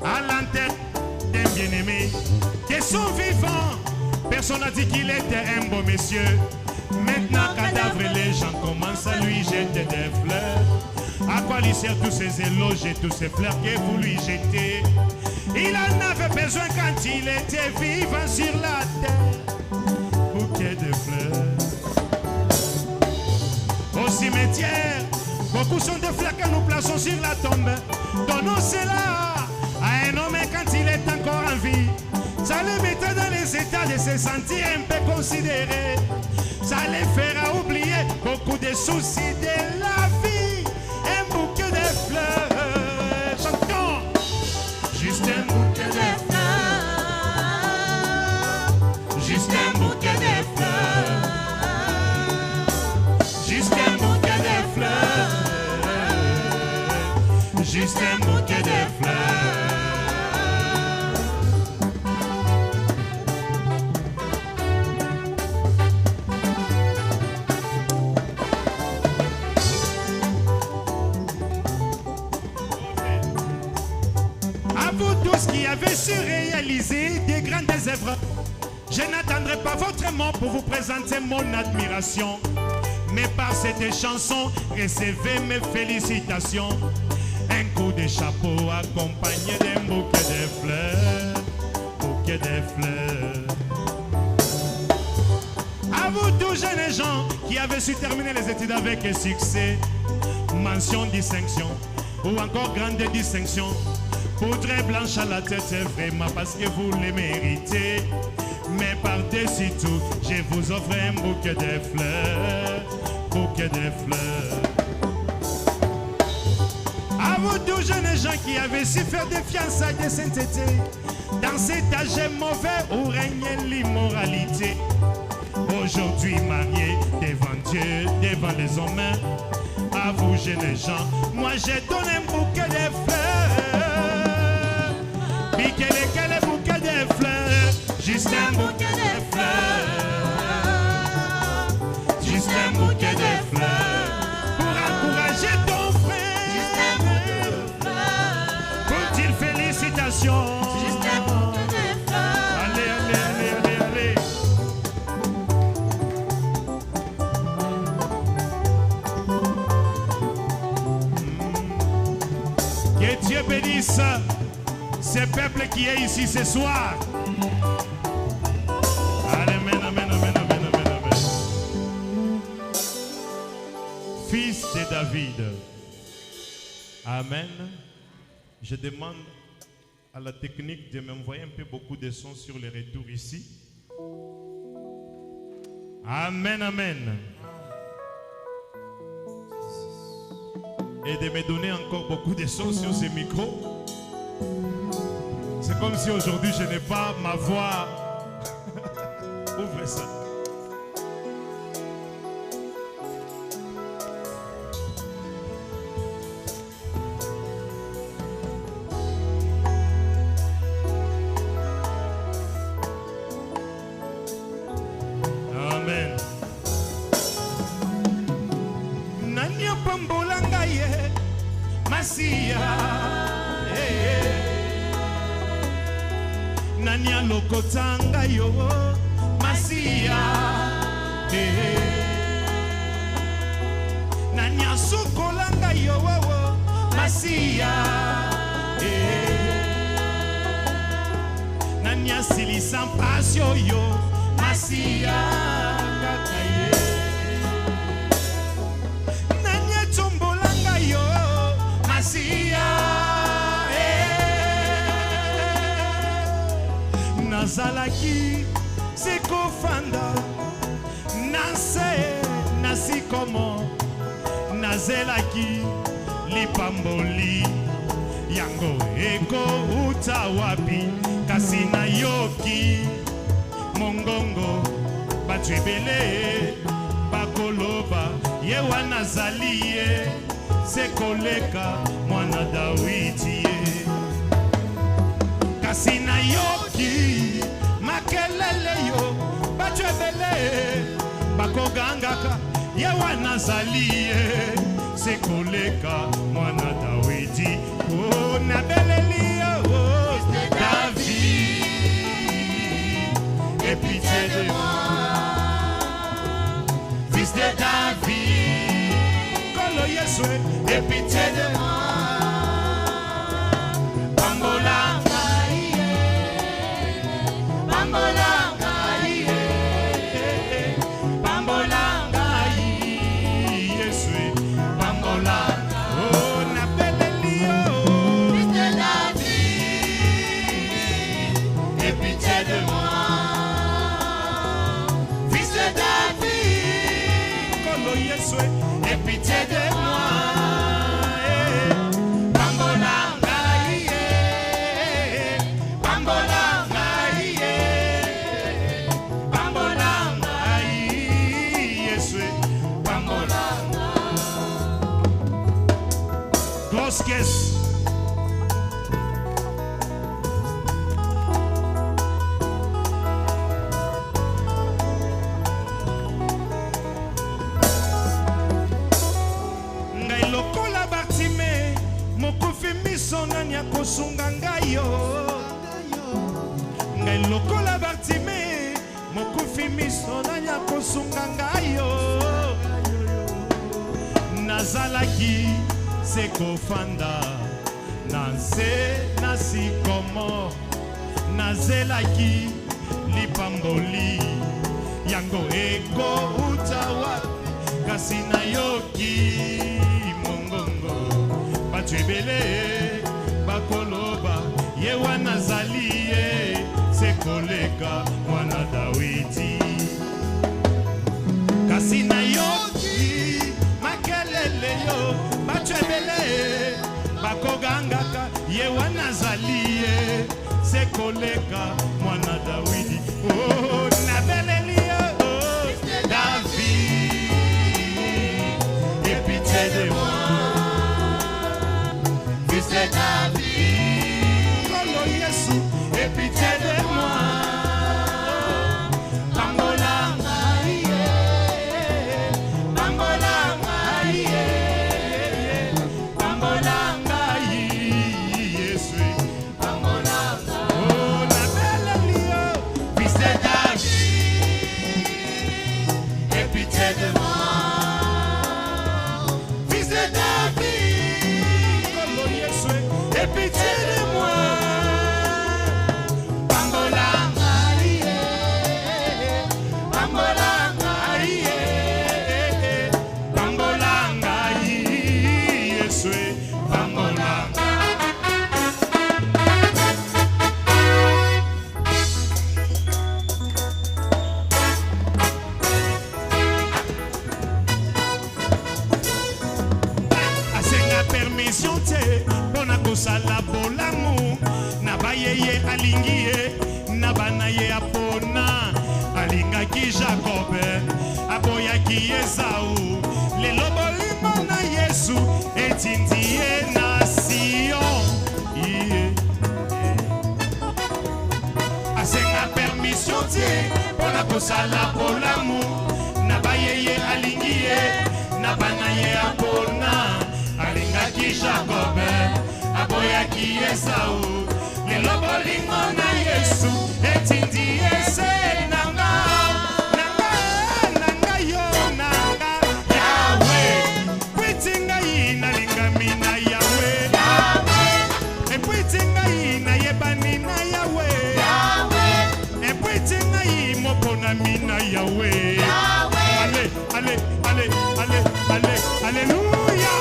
à l'enterre d'un bien-aimé qui sont vivants. Personne n'a dit qu'il était un beau monsieur. Maintenant, cadavre, les gens commencent à lui jeter des fleurs. À quoi lui servent tous ces éloges et tous ces fleurs que vous lui jetez? Il en avait besoin quand il était vivant sur la terre. Bouquet de fleurs. Au cimetière, beaucoup sont des fleurs que nous plaçons sur la tombe. Donnons cela à un homme quand il est encore en vie. Ça le mettra dans les états de se sentir un peu considéré. Ça les fera oublier beaucoup de soucis de la vie. Un bouquet de fleurs. Chantons. Juste un bouquet de fleurs. Juste un bouquet de fleurs. Juste un bouquet de fleurs. Juste un bouquet de fleurs. À vous tous qui avez su réaliser des grandes œuvres, je n'attendrai pas votre mot pour vous présenter mon admiration. Mais par cette chanson, recevez mes félicitations. Un coup de chapeau accompagné d'un bouquet de fleurs. Bouquet de fleurs. À vous tous jeunes gens qui avez su terminer les études avec succès, mention, distinction ou encore grande distinction. Poudre blanche à la tête, vraiment parce que vous les méritez. Mais par-dessus tout, je vous offre un bouquet de fleurs. Bouquet de fleurs. À vous 12 jeunes gens qui avaient su faire des fiançailles de sainteté. Dans cet âge mauvais où règne l'immoralité. Aujourd'hui mariés devant Dieu, devant les hommes. À vous jeunes gens, moi je donne un bouquet de fleurs. Piquez lesquels bouquet de fleurs. Juste un bouquet de fleurs. Juste un bouquet de fleurs. Pour encourager ton frère. Juste un bouquet de fleurs. Pour dire félicitations. Juste un bouquet de fleurs. Allez, allez, allez, allez, allez. Que Dieu bénisse ce peuple qui est ici ce soir. Amen, amen, amen, amen, amen, amen. Fils de David. Amen. Je demande à la technique de m'envoyer un peu beaucoup de sons sur les retours ici. Amen, amen. Et de me donner encore beaucoup de sons sur ces micros. C'est comme si aujourd'hui je n'ai pas ma voix. Ouvre ça. Amen. Nanya pambolanga ye Masia. Nanya lokotanga yo Masia. Nanya sukolanga yo Masia. Nanya silisan pasyo yo Masia. Nanya tombolanga yo Masia. Nazalaki sikofanda nase nasikomo nazelaki lipamboli yango eko utawapi kasi na yoki mongongo batwebele bakoloba yewa nazali ye sekoleka mwana Dawidi ye kasi na yoki makelele yo batwebele bakogangaka yewa nazali ye sekoleka mwana Dawidi. Oh nabeleli yo David, aie pitié de moi, fils de David. Kolo Yesu, aie pitié de moi. Bambolanga iye, bambolanga iye, bambolanga iye, Yesu, bambolanga. Oh, nabeleli yo, fils de David, aie pitié de moi. Aie pitié de moi. Bambolanga iye, bambolanga iye, bambolanga iye, Yesu, bambolanga. Grosse caisse. Nanya kosunga ngayo ngai lokola Bartime mokufi miso nanya kosunga ngayo nazalaki sekofanda nanse nasikomo nazelaki lipamboli yango eko utawa kasi nayoki mongongo batwebele bakoloba wana zali ye sekoleka mwana Dawidi kasi nayoki makelele yo bato ebele bakogangaka ye wana zali ye sekoleka mwana Dawidi oh nabeleli yo David aie pitié de moi fils de David Kolo Yesu aie pitié de moi Bambolanga Bambolanga Bambolanga Yesu Bambolanga oh nabeleli yo fils de David aie pitié de moi fils de David Kolo Yesu aie pitié de moi Bambolanga Bambolanga Bambolanga Yesu Bambolanga asenga permission te mpona kosala bolamu na bayeye alingi ye na bana ye apona alingaki Jacob aboyaki Esau lelo bolingo na Yesu etindi ye na Sion asenga permission te mpona kosala bolamu na bayeye alingi ye na bana ye apona alingaki Jacob aboyaki Esau lelo bolingo na Yesu etindi ese nanga nanga yo nanga Yahweh kwitinga ina lingami na Yahweh Yahweh ekwitinga ina yebani na Yahweh Yahweh ekwitinga imopona mina Yahweh Yahweh ale ale ale ale ale alléluia.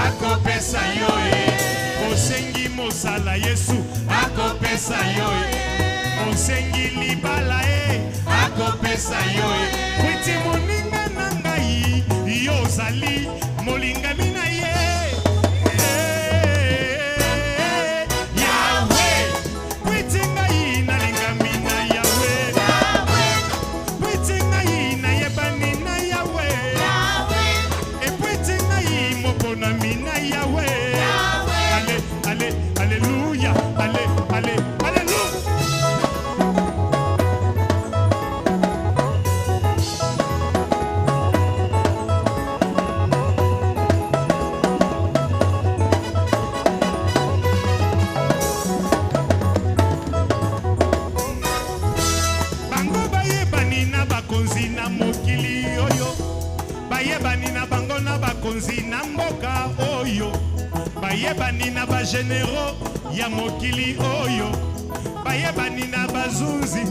Akopesa yo osengi mosala Yesu akopesa yo osengi libala akopesa yo kwiti moninga na ngai yo zali molingami na ye Yahweh kwiti ngai na lingami na Yahweh Yahweh kwiti ngai na yebani na Yahweh Yahweh ekwiti ngai mopona mina Yahweh Yahweh ale alléluia ale alléluia. Bango bayebani na bakonzi na mokili oyo bayebani na bango na bakonzi na mboka oyo bayebani na bagénéraux ya mokili oyo bayebani na bazunzi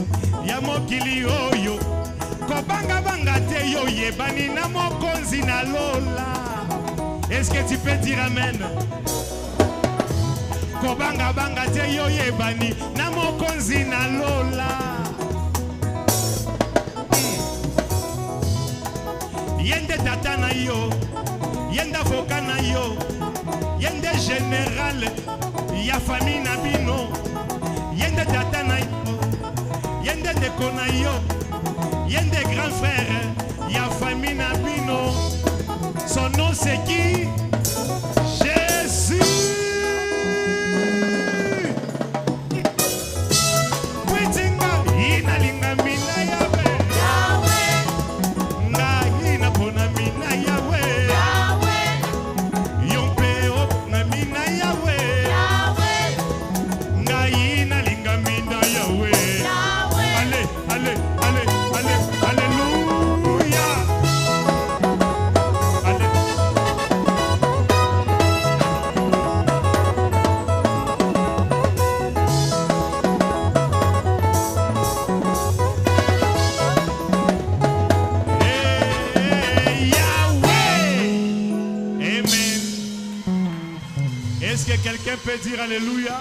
ya mokili oyo kobanga te yo yebani na mokonzi na lola. Est-ce que tu peux dire amen? Kobanga te yo yebani na mokonzi na lola. Yende tata na yo yende avocat na yo yende général ya famille na bino yende tata na yo yende ndeko na yo yende grand frère ya famille na bino. Son nom c'est qui? Jésus. Est-ce que quelqu'un peut dire Alléluia?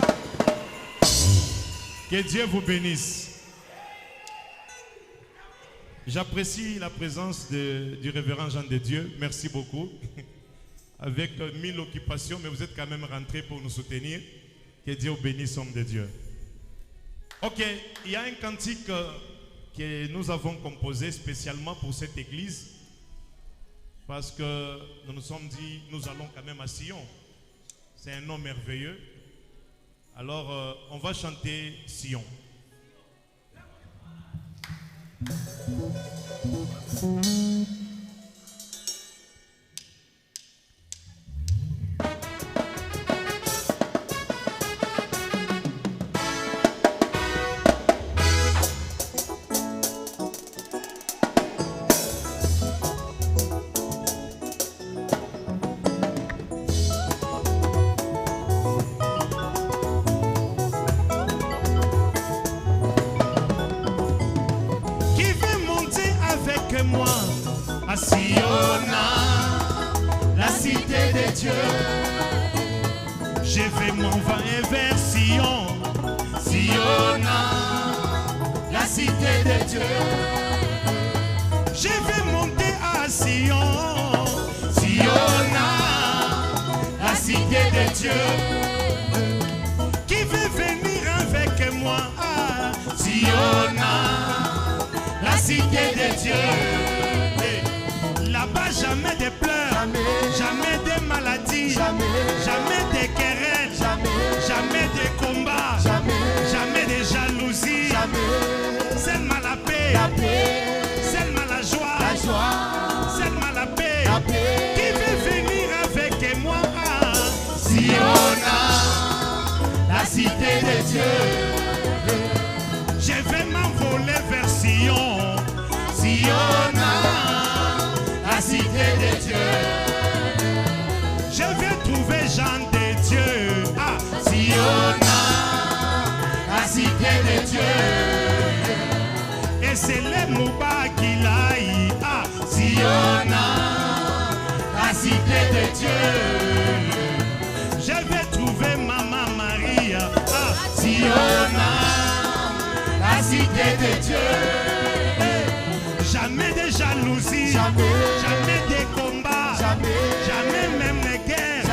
Que Dieu vous bénisse. J'apprécie la présence du révérend Jean de Dieu. Merci beaucoup. Avec 1000 occupations, mais vous êtes quand même rentrés pour nous soutenir. Que Dieu vous bénisse, homme de Dieu. Ok, il y a un cantique que nous avons composé spécialement pour cette église. Parce que nous nous sommes dit, nous allons quand même à Sion. C'est un nom merveilleux. Alors, on va chanter Sion. Moi à Siona, la cité des dieux. Je vais m'envoyer vers Sion, Siona, la cité des dieux. Je vais monter à Sion, Siona, la cité des dieux. Qui veut venir avec moi à Siona, la cité des dieux. Là-bas, jamais de pleurs, jamais de maladies, jamais de querelles, jamais de combats, jamais de jalousie, seulement la paix, seulement la joie, seulement la paix. Qui veut venir avec moi à Siona, la cité des dieux. Je vais m'envoler vers Sion, Siona, la cité des dieux. Je vais trouver Jean de Dieu à Siona, la cité des dieux. Et c'est le Mouba qui l'aille à Siona, la cité des dieux. Je vais trouver Maman Marie à Siona, la cité des dieux. Jamais de jalousie, jamais de combats, jamais même de guerre,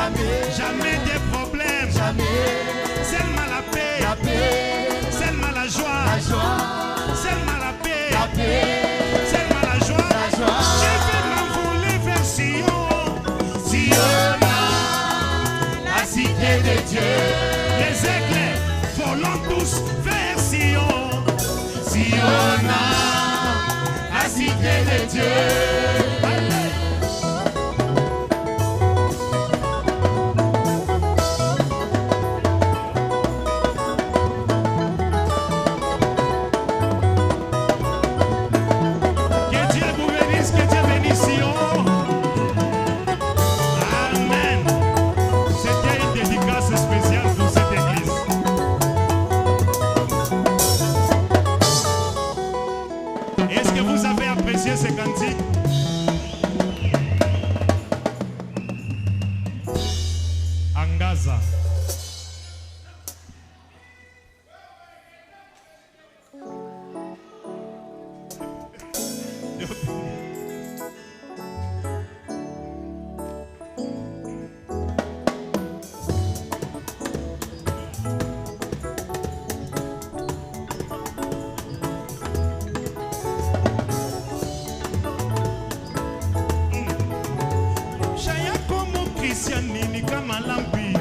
jamais de problèmes, seulement la paix, seulement la joie, seulement la paix, seulement la joie. Je vais m'envoler vers Sion, Siona, la cité des dieux. Les aigles volons tous vers Sion, Siona, la cité des dieux. Que Dieu vous bénisse, que Dieu bénisse Sion. Amen. C'était une dédicace spéciale pour cette église. Est-ce que vous avez apprécié ce cantique? Angaza. Nini kama lampi,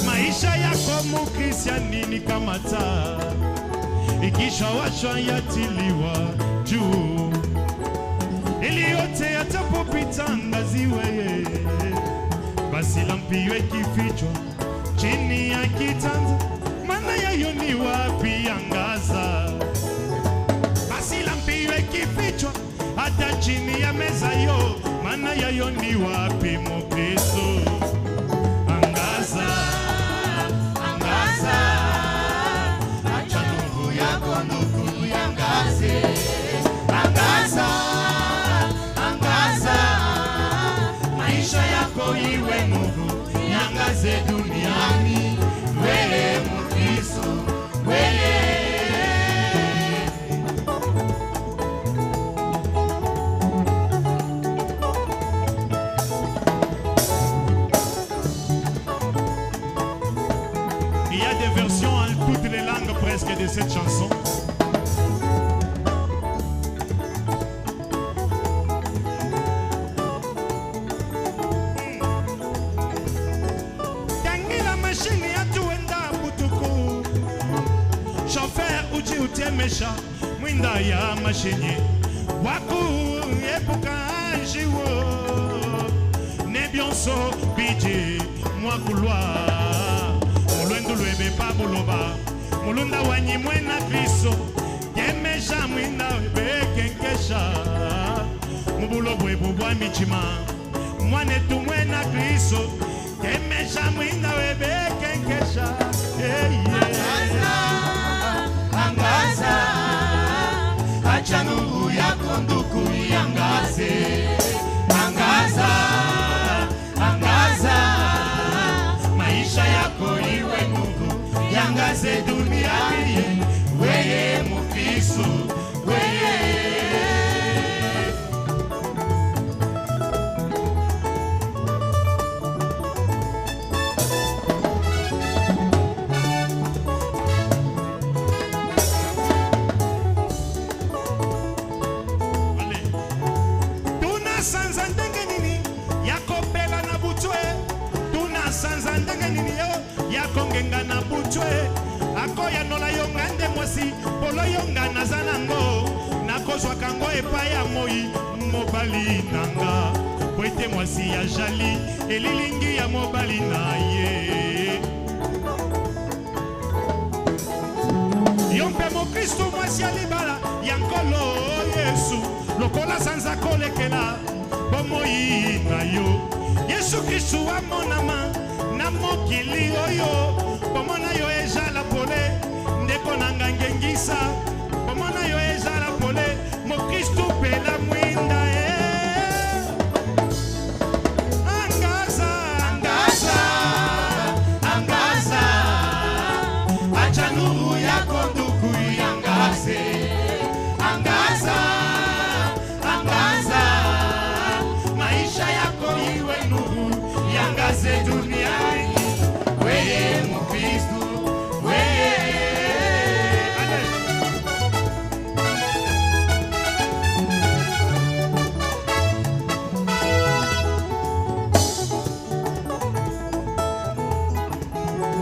maisha yako mukristianini kama taa, ikishawashwa yatiliwa juu, ili yote yatapopita angaziwe. Basi lampi iwe kifichwa chini ya kitanda, maana yayo ni wapi angaza. Basi lampi iwe kifichwa hata chini ya meza yo, maana yayo ni wapi Mkristo. Angaza, angaza, acha nuru yako nuru yangaze. Angaza, angaza, maisha yako iwe nuru yangaze dunia. de cette chanson. Mesha mwinda ya mashenye waku epuka jiwo nebionso bije mwakulwa mulwendu lwebe pabuloba mulunda wanyi mwena kristo yemesha mwinda bekenkesha mubulo bwebu bwa michima mwane tu mwena kristo yemesha mwinda bekenkesha Angaza, acha nuru yako ndugu iangaze. Angaza, angaza, maisha yako iwe nuru, yangaze duniani. Weye Mukristo, weye. Yakongenga na butwe akoya nola yonga nde mwasi polo yonga nazanango nakozwa kango epai ya moi mobali nanga poete mwasi ya jali elilingi ya mobali na ye yo mpe mokristo mwasi ya libala ya nkolo yesu lokola sanza kolekela bomoi na yo yesu kristu amonama na mokili oyo bomona yo ezala pole ndeko nanga ngengisa bomona yo ezala pole mokristu pela mwinda angaza Angaza, angaza, acha nuru yako ndugu iangaze. Angaza, angaza, maisha yako iwe nuru, yangaze duniani. Weye Mukristo, weye.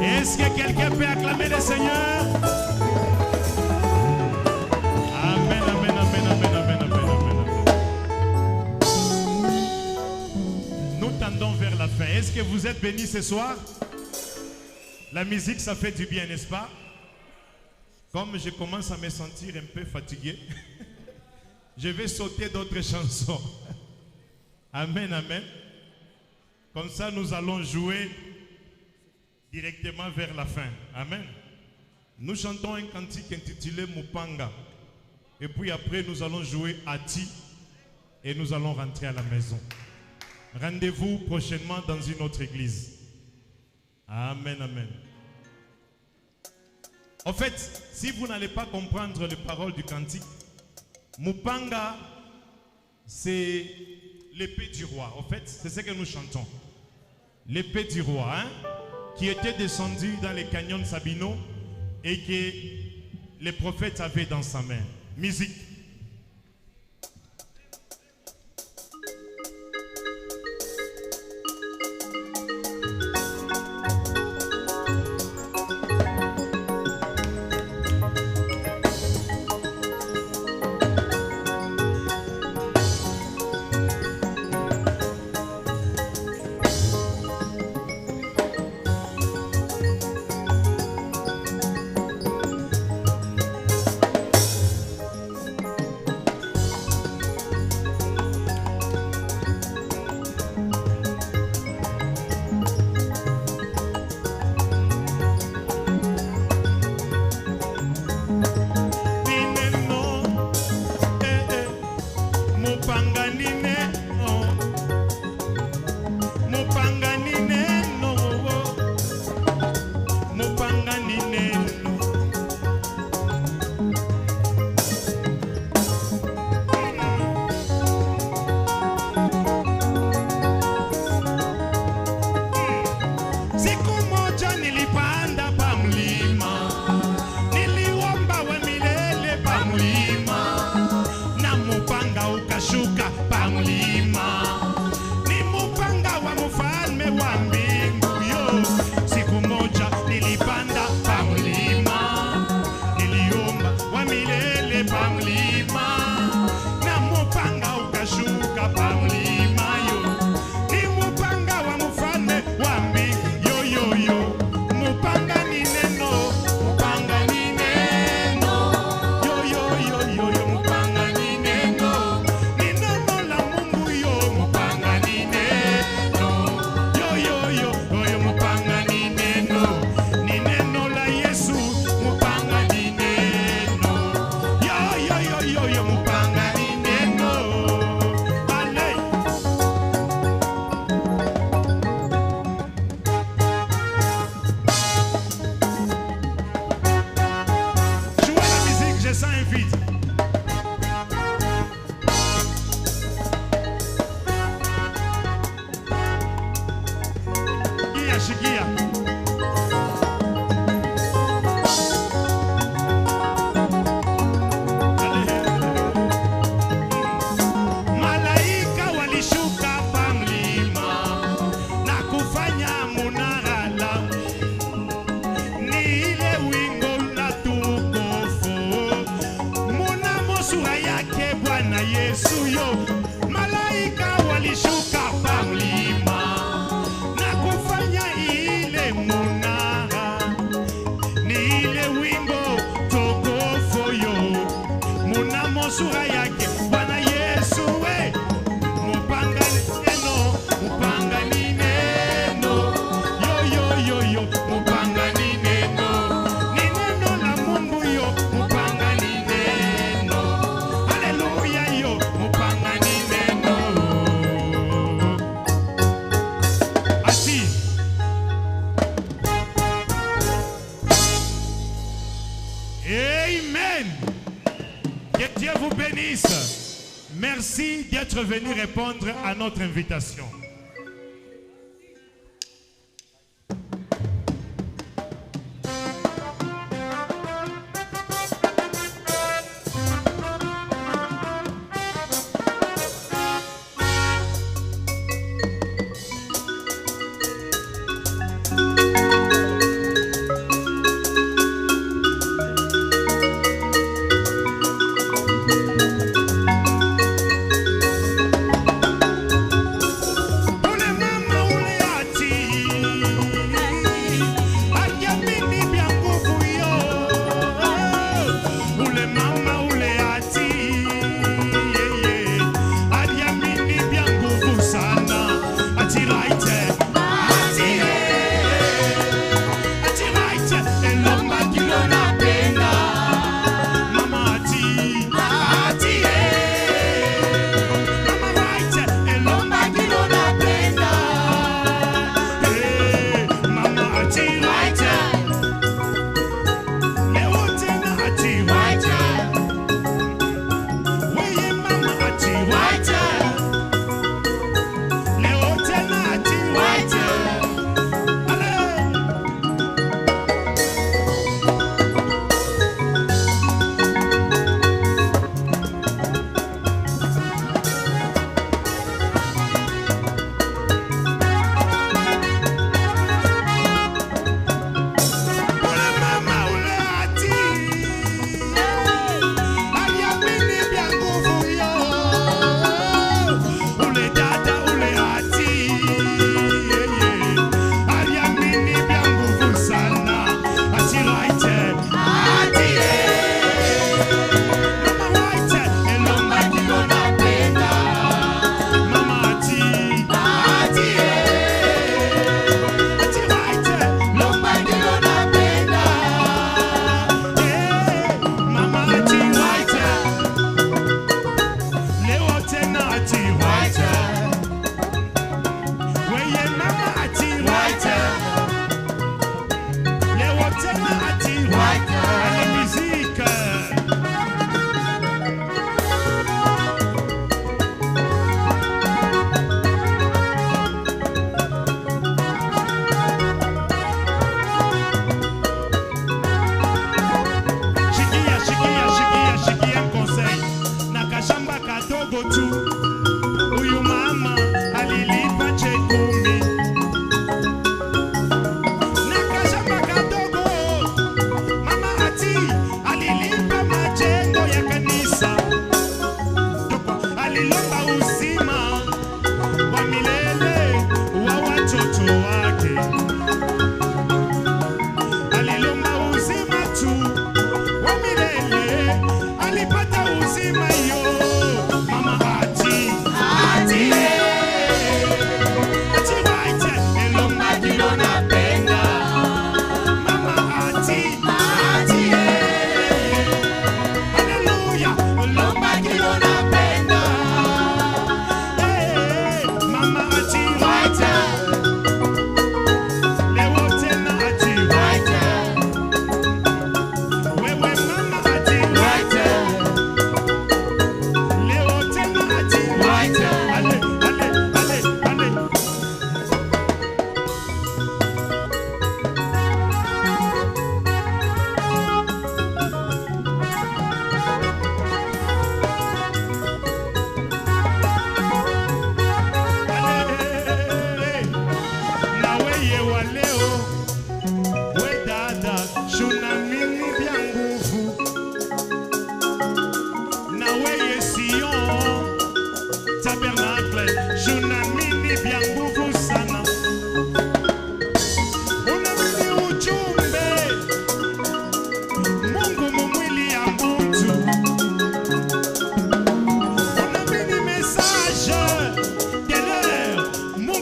Est-ce que quelqu'un peut acclamer le Seigneur? Amen, amen, amen, amen, amen, amen, amen. Nous tendons vers la fin. Est-ce que vous êtes bénis ce soir? La musique, ça fait du bien, n'est-ce pas? Comme je commence à me sentir un peu fatigué, je vais sauter d'autres chansons. Amen, amen. Comme ça, nous allons jouer directement vers la fin. Amen. Nous chantons un cantique intitulé Mupanga. Et puis après, nous allons jouer Ati. Et nous allons rentrer à la maison. Rendez-vous prochainement dans une autre église. Amen, amen. En fait, si vous n'allez pas comprendre les paroles du cantique, Mupanga, c'est l'épée du roi. En fait, c'est ce que nous chantons. L'épée du roi, hein, qui était descendu dans les canyons Sabino et que les prophètes avaient dans sa main. Musique. shikia, shikia. Malaika walishuka pa mlima na kufanya munara la ni ile wingo la tukufu munamo sura yake Bwana Yesu yo. Malaika walishuka pa mlima na kufanya ile munara ni ile wingo tukufu yo munamo sura yake Bwana Yesu we. Mupanga ni neno yo mupanga ni neno la Mungu yo mupanga ni neno haleluya yo mupanga ni neno asi. Amen. Que Dieu vous bénisse. Merci d'être venu répondre à notre invitation.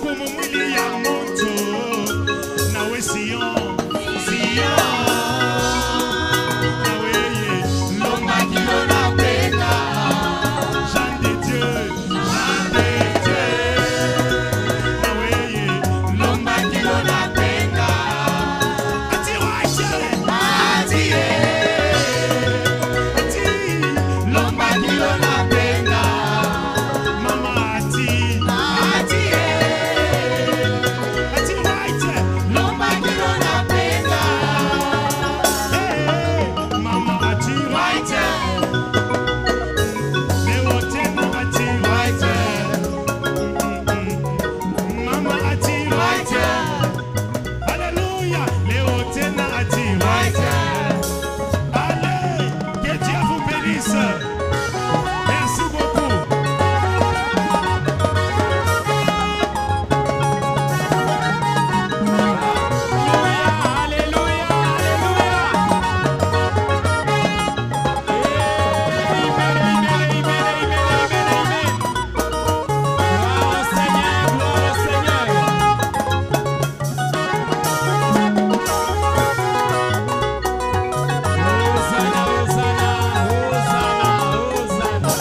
ngumu mwili ya moto nawe Sion Sion nawe lomba kilo napenda Jean de Dieu nawe lomba kilo napenda ati waje atie ati lomba kilo napenda mama ati atie ati waje lomba kilo napenda mama ati waite leo tena ati waite mama ati waite Alléluia, leo tena ati waite Allez, que Dieu vous bénisse. Merci beaucoup. Alléluia, Gloire au Seigneur, gloire au Seigneur. Hosanna, Hosanna, Hosanna, Hosanna.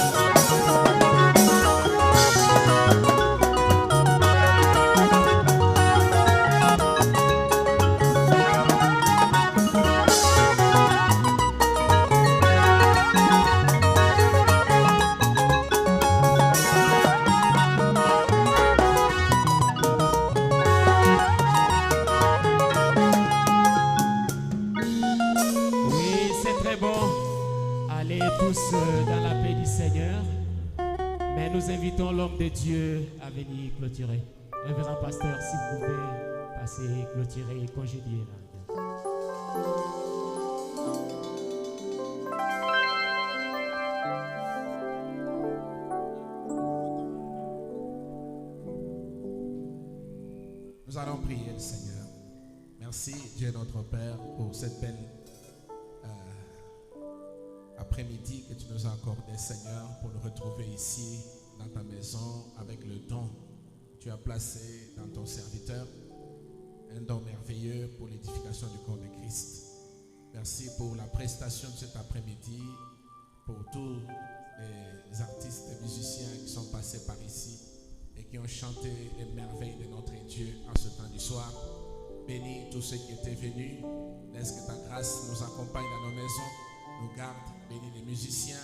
Oui, c'est très bon. Allez tous dans la paix du Seigneur. Mais nous invitons l'homme de Dieu à venir clôturer. Révérend pasteur, si vous pouvez passer, clôturer et congédier. Nous allons prier le Seigneur. Merci Dieu notre Père pour cette belle après-midi que tu nous as accordé, Seigneur, pour nous retrouver ici dans ta maison avec le don que tu as placé dans ton serviteur, un don merveilleux pour l'édification du corps de Christ. Merci pour la prestation de cet après-midi, pour tous les artistes et musiciens qui sont passés par ici et qui ont chanté les merveilles de notre Dieu en ce temps du soir. Bénis tous ceux qui étaient venus. Laisse que ta grâce nous accompagne dans nos maisons, nous garde. Bénis les musiciens,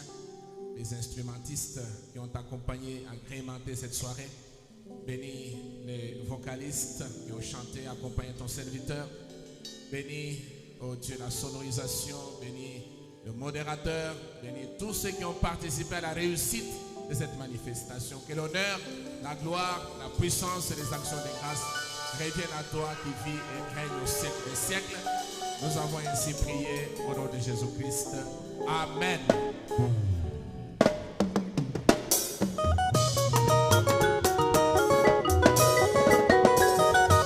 les instrumentistes qui ont accompagné, agrémenté cette soirée. Bénis les vocalistes qui ont chanté, accompagné ton serviteur. Bénis, oh Dieu, la sonorisation. Bénis le modérateur. Bénis tous ceux qui ont participé à la réussite de cette manifestation. Que l'honneur, la gloire, la puissance et les actions de grâce reviennent à toi qui vis et règne au siècle des siècles. Nous avons ainsi prié au nom de Jésus-Christ. Amen.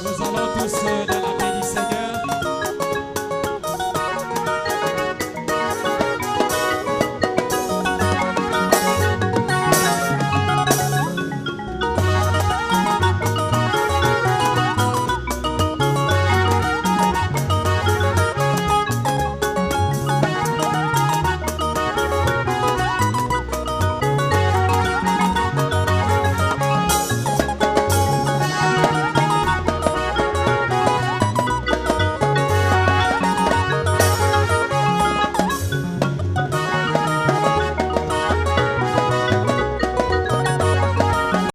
Nous allons tous dans